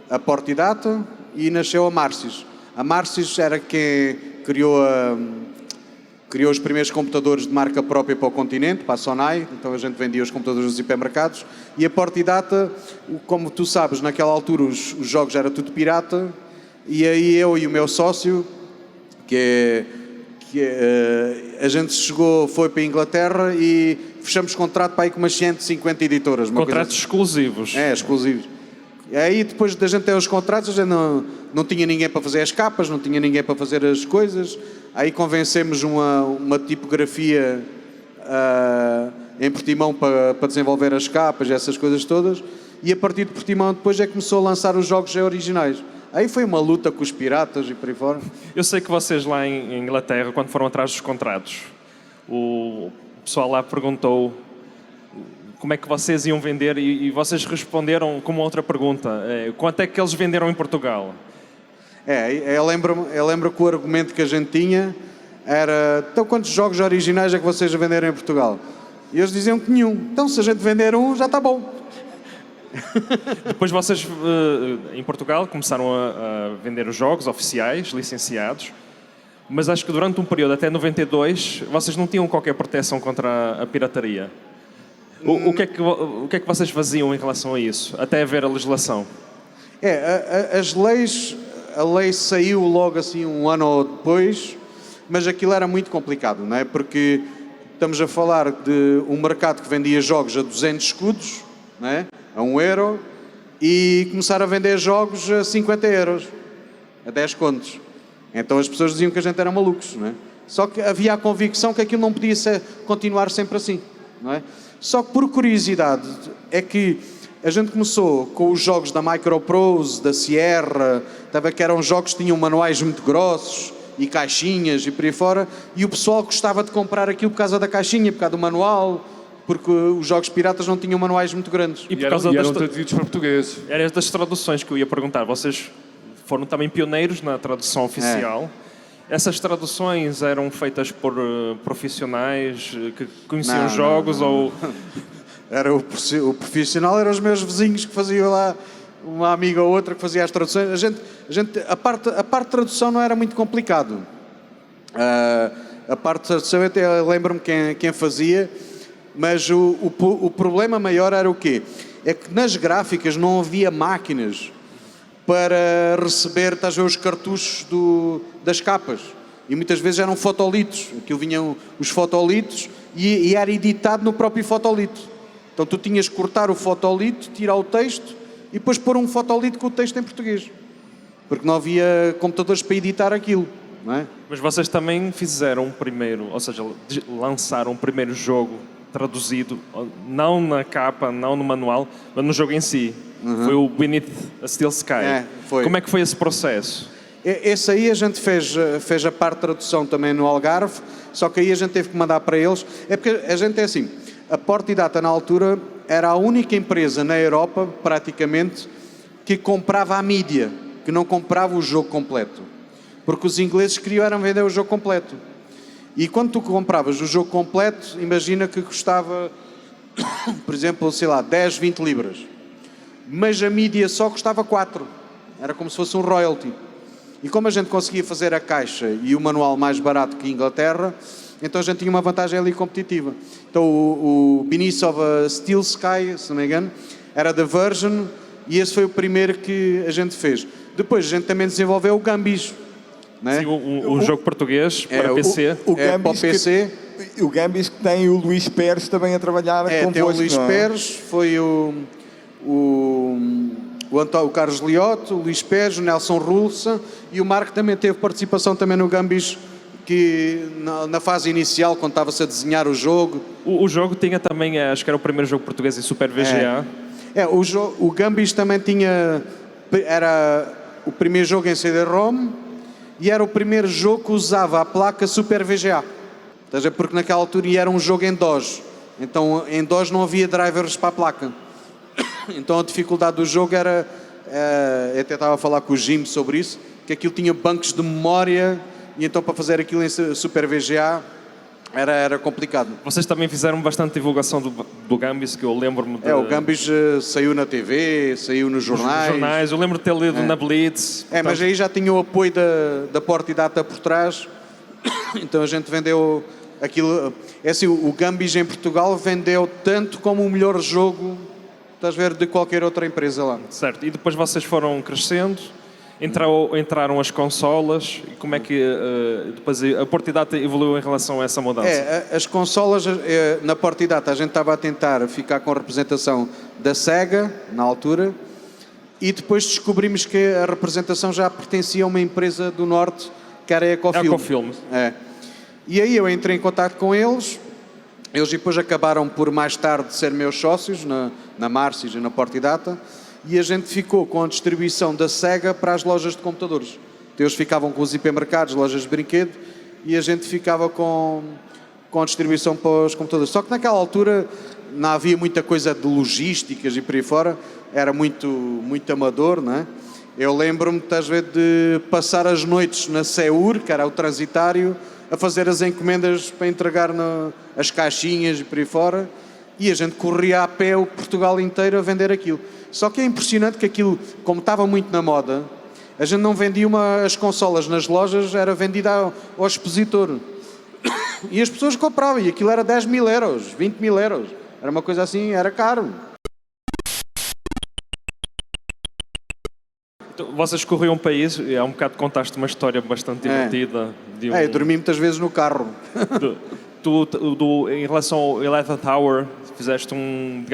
a Portidata e nasceu a Marcius. A Marsys era quem criou os primeiros computadores de marca própria para o continente, para a Sonai, então a gente vendia os computadores dos hipermercados. E a Portidata, como tu sabes, naquela altura os jogos era tudo pirata, e aí eu e o meu sócio, a gente foi para a Inglaterra e fechamos contrato para aí com umas 150 editoras. Contratos exclusivos. É, exclusivos. E aí depois da gente ter os contratos, a gente não tinha ninguém para fazer as capas, não tinha ninguém para fazer as coisas. Aí convencemos uma tipografia em Portimão para desenvolver as capas e essas coisas todas. E a partir de Portimão depois é que começou a lançar os jogos originais. Aí foi uma luta com os piratas e por aí fora. Eu sei que vocês lá em Inglaterra, quando foram atrás dos contratos, o pessoal lá perguntou como é que vocês iam vender e vocês responderam com uma outra pergunta. Quanto é que eles venderam em Portugal? Eu lembro que o argumento que a gente tinha era: então quantos jogos originais é que vocês venderam em Portugal? E eles diziam que nenhum. Então se a gente vender um, já está bom. Depois vocês, em Portugal, começaram a vender os jogos oficiais, licenciados, mas acho que durante um período, até 92, vocês não tinham qualquer proteção contra a pirataria. O que é que vocês faziam em relação a isso, até haver a legislação? A lei saiu logo assim um ano depois, mas aquilo era muito complicado, não é? Porque estamos a falar de um mercado que vendia jogos a 200 escudos, não é? A €1, e começar a vender jogos a 50 euros, a 10 contos. Então as pessoas diziam que a gente era malucos, não é? Só que havia a convicção que aquilo não podia continuar sempre assim, não é? Só que por curiosidade é que a gente começou com os jogos da Microprose, da Sierra, que eram jogos que tinham manuais muito grossos e caixinhas e por aí fora, e o pessoal gostava de comprar aquilo por causa da caixinha, por causa do manual, porque os jogos piratas não tinham manuais muito grandes. E por causa eram traduzidos para português. Eram das traduções que eu ia perguntar. Vocês foram também pioneiros na tradução oficial. Essas traduções eram feitas por profissionais que conheciam jogos ou... Era o profissional, eram os meus vizinhos que faziam lá, uma amiga ou outra que fazia as traduções. A parte de tradução não era muito complicado. A parte de tradução até lembro-me quem fazia, mas o problema maior era o quê? É que nas gráficas não havia máquinas para receber, estás a ver, os cartuchos das capas. E muitas vezes eram fotolitos. Aquilo vinham os fotolitos e era editado no próprio fotolito. Então tu tinhas que cortar o fotolito, tirar o texto e depois pôr um fotolito com o texto em português. Porque não havia computadores para editar aquilo, não é? Mas vocês também fizeram primeiro, ou seja, lançaram o primeiro jogo traduzido, não na capa, não no manual, mas no jogo em si. Foi o Beneath a Steel Sky. Foi. Como é que foi esse processo? Esse aí a gente fez a parte de tradução também no Algarve, só que aí a gente teve que mandar para eles. É porque a gente é assim, a Portidata na altura era a única empresa na Europa, praticamente, que comprava a mídia, que não comprava o jogo completo. Porque os ingleses queriam vender o jogo completo. E quando tu compravas o jogo completo, imagina que custava, por exemplo, sei lá, 10, 20 libras. Mas a mídia só custava 4. Era como se fosse um royalty. E como a gente conseguia fazer a caixa e o manual mais barato que a Inglaterra, então a gente tinha uma vantagem ali competitiva. Então o Beneath of a Steel Sky, se não me engano, era da Virgin, e esse foi o primeiro que a gente fez. Depois a gente também desenvolveu o Gambis. Né? Sim, o jogo português para PC. Para o PC. O Gambis que tem o Luís Pérez também a trabalhar convosco, tem o Luís Pérez, foi o Carlos Liotte, o Luís Pérez, o Nelson Rulsa, e o Marco também teve participação também no Gambis, que na fase inicial, quando estava-se a desenhar o jogo. O jogo tinha também, acho que era o primeiro jogo português em Super VGA. O Gambis também era o primeiro jogo em CD-ROM e era o primeiro jogo que usava a placa Super VGA. Porque naquela altura era um jogo em DOS. Então em DOS não havia drivers para a placa. Então a dificuldade do jogo era, eu até estava a falar com o Jim sobre isso, que aquilo tinha bancos de memória, e então para fazer aquilo em Super VGA Era complicado. Vocês também fizeram bastante divulgação do Gambis, que eu lembro-me de... O Gambis saiu na TV, saiu nos jornais. Eu lembro de ter lido na Blitz. Mas aí já tinha o apoio da Portidata por trás, então a gente vendeu aquilo. É assim, o Gambis em Portugal vendeu tanto como o melhor jogo, estás a ver, de qualquer outra empresa lá. Certo, e depois vocês foram crescendo, entraram as consolas, e como é que depois a Portidata evoluiu em relação a essa mudança? As consolas, na Portidata a gente estava a tentar ficar com a representação da Sega, na altura, e depois descobrimos que a representação já pertencia a uma empresa do Norte, que era a Ecofilm. E aí eu entrei em contato com eles depois acabaram por mais tarde ser meus sócios na Marcis e na Portidata, e a gente ficou com a distribuição da Sega para as lojas de computadores. Então, eles ficavam com os hipermercados, lojas de brinquedo, e a gente ficava com a distribuição para os computadores. Só que naquela altura não havia muita coisa de logísticas e por aí fora, era muito amador, não é? Eu lembro-me, estás a ver, de passar as noites na Seur, que era o transitário, a fazer as encomendas para entregar as caixinhas e por aí fora, e a gente corria a pé o Portugal inteiro a vender aquilo. Só que é impressionante que aquilo, como estava muito na moda, a gente não vendia as consolas nas lojas, era vendida ao expositor. E as pessoas compravam, e aquilo era 10 mil euros, 20 mil euros. Era uma coisa assim, era caro. Vocês corriam um país, há um bocado contaste uma história bastante divertida. Eu dormi muitas vezes no carro. Em relação ao Eleven Tower, fizeste um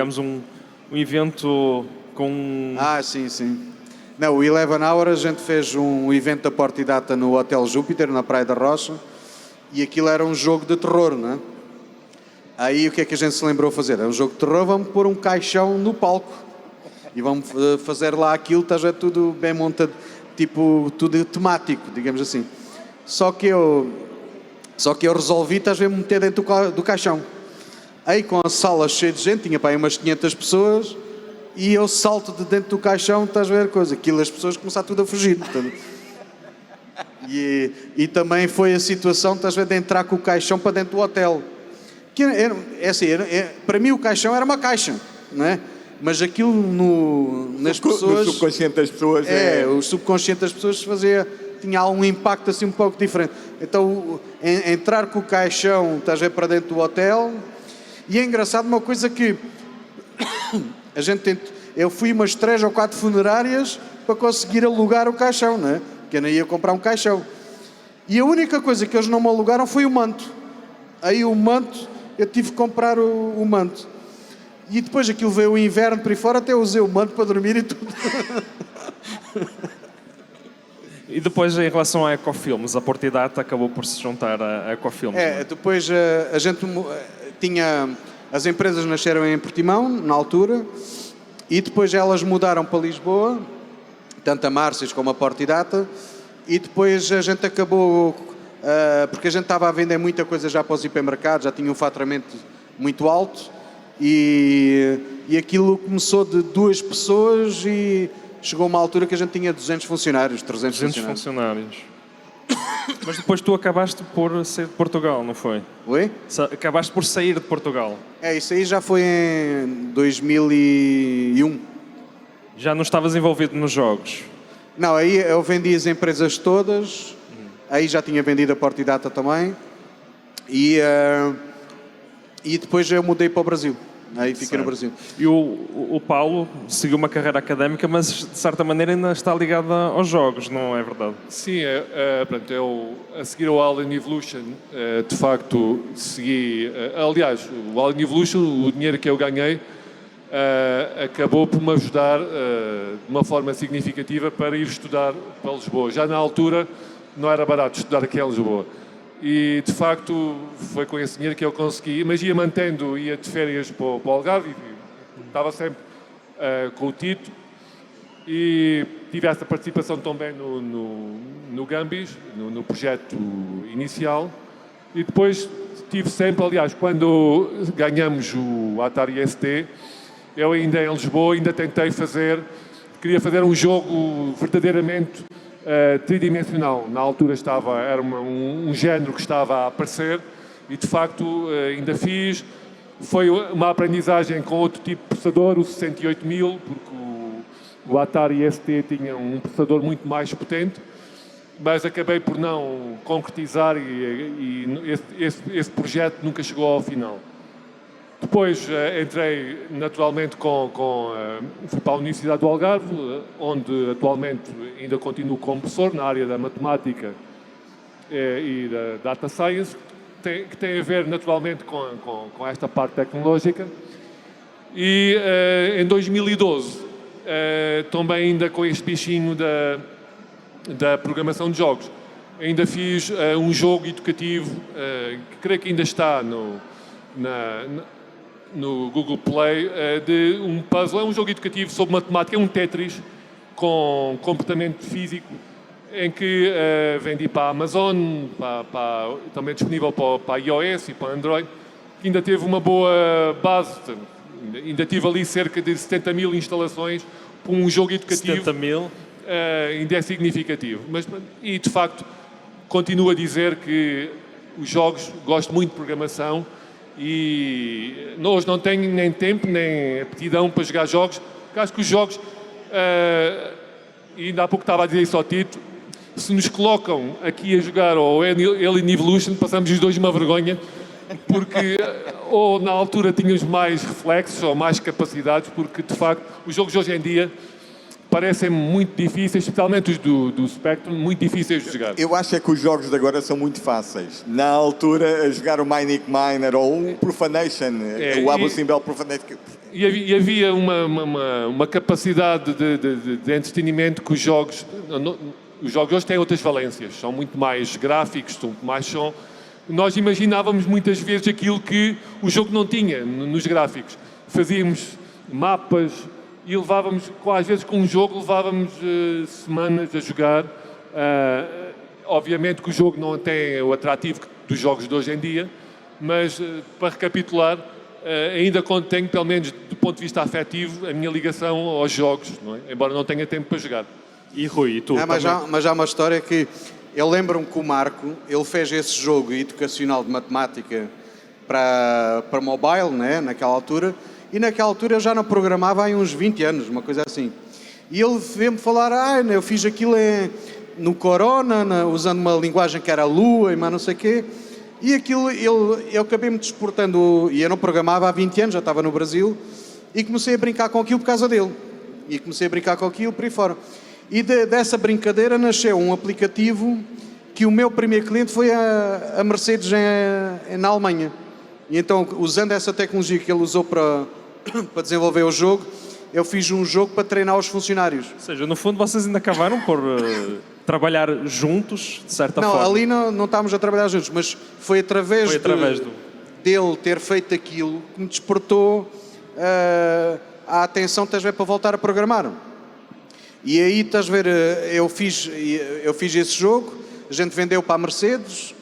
evento com... Sim. Não, o 11 Hour a gente fez um evento da Portidata no Hotel Júpiter, na Praia da Rocha, e aquilo era um jogo de terror, não é? Aí o que é que a gente se lembrou fazer? É um jogo de terror, vamos pôr um caixão no palco. E vamos fazer lá aquilo, está já tudo bem montado, tipo, tudo temático, digamos assim. Só que eu resolvi, estás a ver, meter dentro do caixão. Aí com a sala cheia de gente, tinha para aí umas 500 pessoas, e eu salto de dentro do caixão, estás a ver coisa. Aquilo, as pessoas começaram tudo a fugir. E também foi a situação, estás a ver, de entrar com o caixão para dentro do hotel. Que para mim o caixão era uma caixa, não é? Mas aquilo nas pessoas... No subconsciente das pessoas... o subconsciente das pessoas tinha algum impacto assim um pouco diferente. Então, entrar com o caixão, estás a ver, para dentro do hotel. E é engraçado uma coisa que eu fui umas 3 ou 4 funerárias para conseguir alugar o caixão, não é? Porque eu não ia comprar um caixão. E a única coisa que eles não me alugaram foi o manto. Aí o manto, eu tive que comprar o manto. E depois aquilo veio o inverno por aí fora, até usei o manto para dormir e tudo. E depois, em relação à Ecofilmes, a Portidata acabou por se juntar à Ecofilmes. Depois a gente tinha... As empresas nasceram em Portimão, na altura, e depois elas mudaram para Lisboa, tanto a Marcis como a Portidata, e depois a gente acabou... porque a gente estava a vender muita coisa já para os hipermercados, já tinha um faturamento muito alto, e aquilo começou de 2 pessoas e chegou uma altura que a gente tinha 200 funcionários, 300 funcionários. Mas depois tu acabaste por sair de Portugal, não foi? Oi? Acabaste por sair de Portugal. Isso aí já foi em 2001. Já não estavas envolvido nos jogos? Não, aí eu vendi as empresas todas, aí já tinha vendido a Portidata também, e depois eu mudei para o Brasil. Aí fiquei no Brasil. E o Paulo seguiu uma carreira académica, mas de certa maneira ainda está ligado aos jogos, não é verdade? Sim, pronto, eu a seguir ao Alien Evolution, de facto, segui... aliás, o Alien Evolution, o dinheiro que eu ganhei, acabou por me ajudar de uma forma significativa para ir estudar para Lisboa. Já na altura não era barato estudar aqui em Lisboa. E, de facto, foi com esse dinheiro que eu consegui, mas ia mantendo, ia de férias para o Algarve, estava sempre com o Tito, e tive essa participação também no Gambis, no projeto inicial, e depois tive sempre, aliás, quando ganhamos o Atari ST, eu ainda em Lisboa, ainda tentei queria fazer um jogo verdadeiramente tridimensional. Na altura era um género que estava a aparecer E de facto ainda fiz. Foi uma aprendizagem com outro tipo de processador, o 68000, porque o Atari ST tinha um processador muito mais potente, mas acabei por não concretizar e esse projeto nunca chegou ao final. Depois entrei naturalmente fui para a Universidade do Algarve, onde atualmente ainda continuo como professor na área da matemática e da data science, que tem a ver naturalmente com esta parte tecnológica. E em 2012, também ainda com este bichinho da programação de jogos, ainda fiz um jogo educativo, que creio que ainda está no Google Play, de um puzzle. É um jogo educativo sobre matemática, é um Tetris com comportamento físico, em que vendi para a Amazon, também disponível para a iOS e para Android, que ainda teve uma boa base. Ainda tive ali cerca de 70 mil instalações para um jogo educativo. 70 mil? Ainda é significativo. E, de facto, continuo a dizer que os jogos, gosto muito de programação e hoje não tenho nem tempo nem aptidão para jogar jogos, porque acho que os jogos, e ainda há pouco estava a dizer isso ao Tito, se nos colocam aqui a jogar ao Alien Evolution, passamos os dois uma vergonha, porque ou na altura tínhamos mais reflexos ou mais capacidades, porque de facto os jogos de hoje em dia parecem muito difíceis, especialmente os do Spectrum, muito difíceis de jogar. Eu acho é que os jogos de agora são muito fáceis. Na altura, a jogar o Minic Miner ou o Profanation, o Abu Simbel Profanation. E havia uma capacidade de entretenimento que os jogos hoje têm outras valências, são muito mais gráficos, são muito mais som. Nós imaginávamos muitas vezes aquilo que o jogo não tinha nos gráficos. Fazíamos mapas e levávamos, às vezes com um jogo, levávamos semanas a jogar. Obviamente que o jogo não tem o atrativo dos jogos de hoje em dia, mas para recapitular, ainda tenho, pelo menos do ponto de vista afetivo, a minha ligação aos jogos, não é? Embora não tenha tempo para jogar. E Rui, e tu? Mas há uma história que eu lembro-me que o Marco, ele fez esse jogo educacional de matemática para mobile, né, naquela altura, e naquela altura eu já não programava há uns 20 anos, uma coisa assim. E ele veio-me falar, eu fiz aquilo no Corona, usando uma linguagem que era Lua e mais não sei o quê, e aquilo, eu acabei-me desportando, e eu não programava há 20 anos, já estava no Brasil, e comecei a brincar com aquilo por causa dele. E comecei a brincar com aquilo por aí fora. E dessa brincadeira nasceu um aplicativo que o meu primeiro cliente foi a Mercedes na Alemanha. E então, usando essa tecnologia que ele usou para desenvolver o jogo, eu fiz um jogo para treinar os funcionários. Ou seja, no fundo vocês ainda acabaram por trabalhar juntos, de certa forma. Não, ali não estávamos a trabalhar juntos, mas foi através dele ter feito aquilo que me despertou a atenção, estás a ver, para voltar a programar. E aí, estás a ver, eu fiz esse jogo, a gente vendeu para a Mercedes,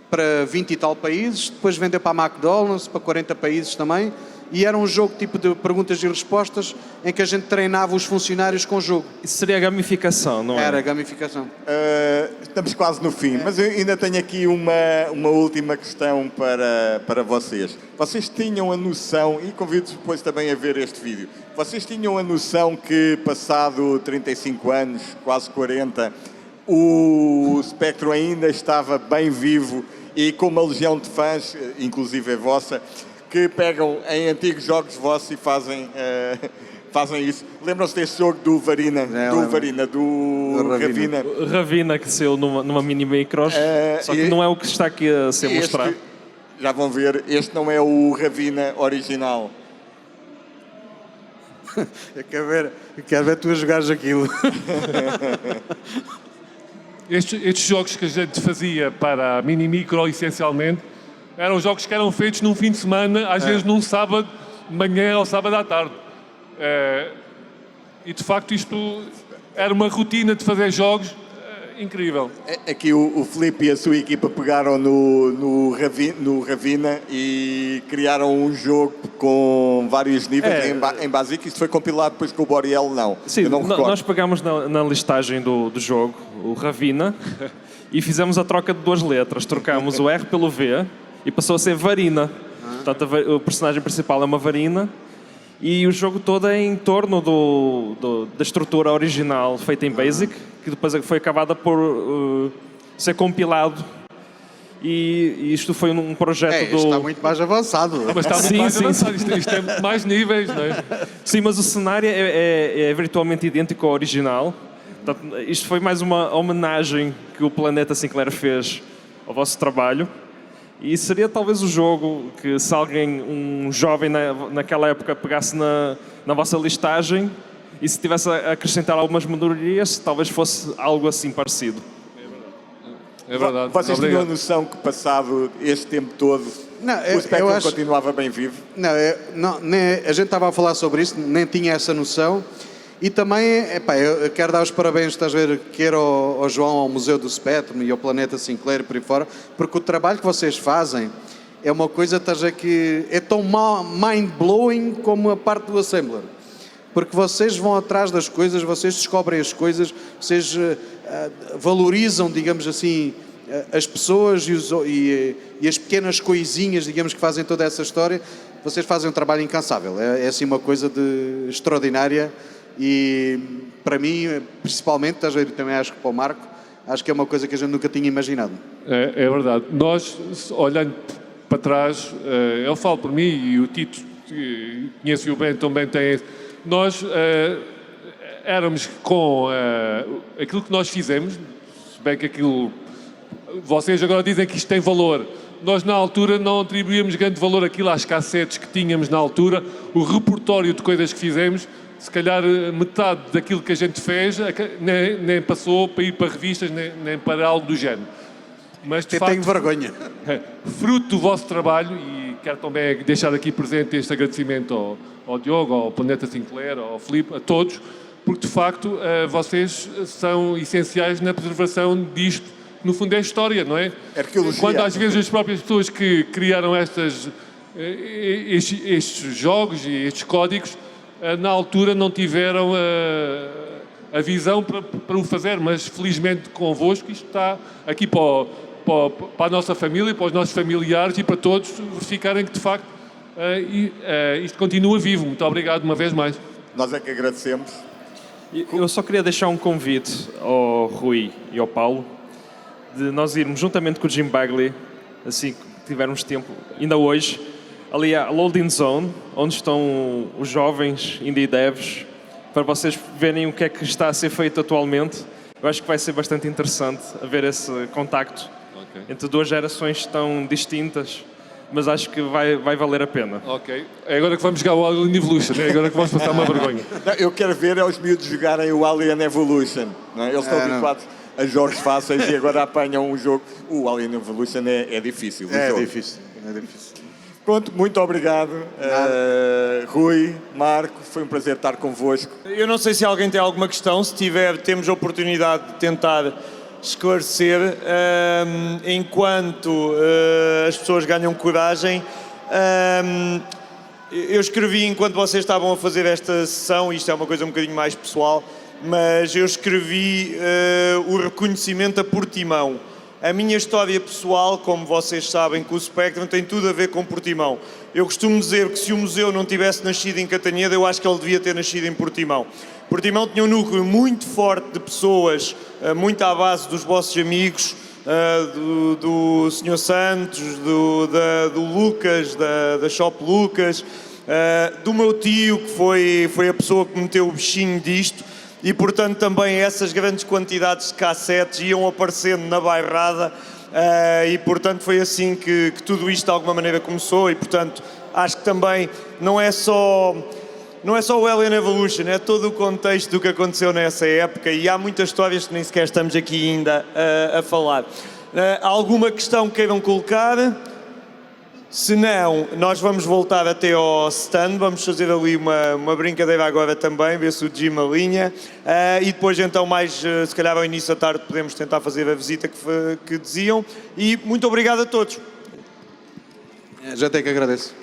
para 20 e tal países, depois vendeu para a McDonald's, para 40 países também, e era um jogo tipo de perguntas e respostas em que a gente treinava os funcionários com o jogo. Isso seria gamificação, não é? Era gamificação. Estamos quase no fim, mas eu ainda tenho aqui uma última questão para vocês. Vocês tinham a noção, e convido-vos depois também a ver este vídeo, vocês tinham a noção que passado 35 anos, quase 40, o Spectrum ainda estava bem vivo e com uma legião de fãs, inclusive a vossa, que pegam em antigos jogos vossos e fazem isso. Lembram-se deste jogo do Varina, do Ravina? Ravina, que saiu numa mini micros, só que não é o que está aqui a ser mostrado. Já vão ver, este não é o Ravina original. Eu quero ver tu a jogares aquilo. Estes jogos que a gente fazia para a mini micro, essencialmente, eram jogos que eram feitos num fim de semana, às vezes num sábado de manhã ou sábado à tarde. E de facto isto era uma rotina de fazer jogos incrível. Aqui o Filipe e a sua equipa pegaram no Ravina e criaram um jogo com vários níveis em Basic. Isto foi compilado depois com o Boriel, não? Sim, nós pegámos na listagem do jogo o Ravina e fizemos a troca de duas letras. Trocámos o R pelo V e passou a ser Varina. Portanto, o personagem principal é uma Varina e o jogo todo é em torno da estrutura original feita em Basic, que depois foi acabada por ser compilado. E isto foi um projeto Isto está muito mais avançado. Mas está muito mais avançado, isto tem mais níveis, não é? Sim, mas o cenário é virtualmente idêntico ao original. Portanto, isto foi mais uma homenagem que o Planeta Sinclair fez ao vosso trabalho. E seria talvez o jogo que, se alguém, um jovem naquela época, pegasse na vossa listagem e se tivesse a acrescentar algumas melhorias, talvez fosse algo assim parecido. É verdade. Vocês tinham a Obrigado. noção que, passado este tempo todo, Não, o Spectrum eu acho- continuava bem vivo? Não, a gente estava a falar sobre isso, nem tinha essa noção. E também, eu quero dar os parabéns, estás a ver, quer ao João, ao Museu do Spectrum e ao Planeta Sinclair e por aí fora, porque o trabalho que vocês fazem é uma coisa, estás a ver, que é tão mind-blowing como a parte do Assembler. Porque vocês vão atrás das coisas, vocês descobrem as coisas, vocês valorizam, digamos assim, as pessoas e as pequenas coisinhas, digamos, que fazem toda essa história. Vocês fazem um trabalho incansável. É assim uma coisa de extraordinária e, para mim, principalmente, estás a ver, também acho que para o Marco, acho que é uma coisa que a gente nunca tinha imaginado. É verdade. Nós, olhando para trás, eu falo por mim e o Tito, conhece-o bem, também tem. Nós éramos com aquilo que nós fizemos, se bem que aquilo. Vocês agora dizem que isto tem valor. Nós, na altura, não atribuíamos grande valor àquilo, às cassetes que tínhamos na altura, o repertório de coisas que fizemos. Se calhar metade daquilo que a gente fez nem passou para ir para revistas, nem para algo do género. Mas, de Eu facto, tenho vergonha. fruto do vosso trabalho, e quero também deixar aqui presente este agradecimento ao Diogo, ao Planeta Sinclair, ao Filipe, a todos, porque de facto vocês são essenciais na preservação disto. No fundo é história, não é? Arqueologia. Quando às vezes as próprias pessoas que criaram estes jogos e estes códigos, na altura não tiveram a visão para o fazer, mas felizmente convosco isto está aqui para a nossa família, para os nossos familiares e para todos verificarem que de facto isto continua vivo. Muito obrigado uma vez mais. Nós é que agradecemos. Eu só queria deixar um convite ao Rui e ao Paulo de nós irmos juntamente com o Jim Bagley, assim que tivermos tempo, ainda hoje, ali à Loading Zone, onde estão os jovens indie devs, para vocês verem o que é que está a ser feito atualmente. Eu acho que vai ser bastante interessante haver esse contacto entre duas gerações tão distintas, mas acho que vai valer a pena. Ok. É agora que vamos jogar o Alien Evolution, é agora que vamos passar uma vergonha. Não, eu quero ver os miúdos jogarem o Alien Evolution. Não é? Eles estão habituados a jogos fáceis e agora apanham um jogo. O Alien Evolution é difícil. É jogo. difícil. Pronto, muito obrigado, Rui, Marco, foi um prazer estar convosco. Eu não sei se alguém tem alguma questão, se tiver, temos a oportunidade de tentar esclarecer enquanto as pessoas ganham coragem. Eu escrevi enquanto vocês estavam a fazer esta sessão, isto é uma coisa um bocadinho mais pessoal, mas eu escrevi o reconhecimento a Portimão. A minha história pessoal, como vocês sabem, com o Spectrum, tem tudo a ver com Portimão. Eu costumo dizer que se o museu não tivesse nascido em Catanhede, eu acho que ele devia ter nascido em Portimão. Portimão tinha um núcleo muito forte de pessoas, muito à base dos vossos amigos, do Sr. Santos, do Lucas, da Shop Lucas, do meu tio, que foi a pessoa que meteu o bichinho disto. E, portanto, também essas grandes quantidades de cassetes iam aparecendo na bairrada e, portanto, foi assim que tudo isto de alguma maneira começou e, portanto, acho que também não é só o Alien Evolution, é todo o contexto do que aconteceu nessa época e há muitas histórias que nem sequer estamos aqui ainda a falar. Alguma questão que queiram colocar? Se não, nós vamos voltar até ao stand, vamos fazer ali uma brincadeira agora também, ver se o Jim alinha. E depois então se calhar ao início da tarde podemos tentar fazer a visita que diziam. E muito obrigado a todos. Já tenho que agradecer.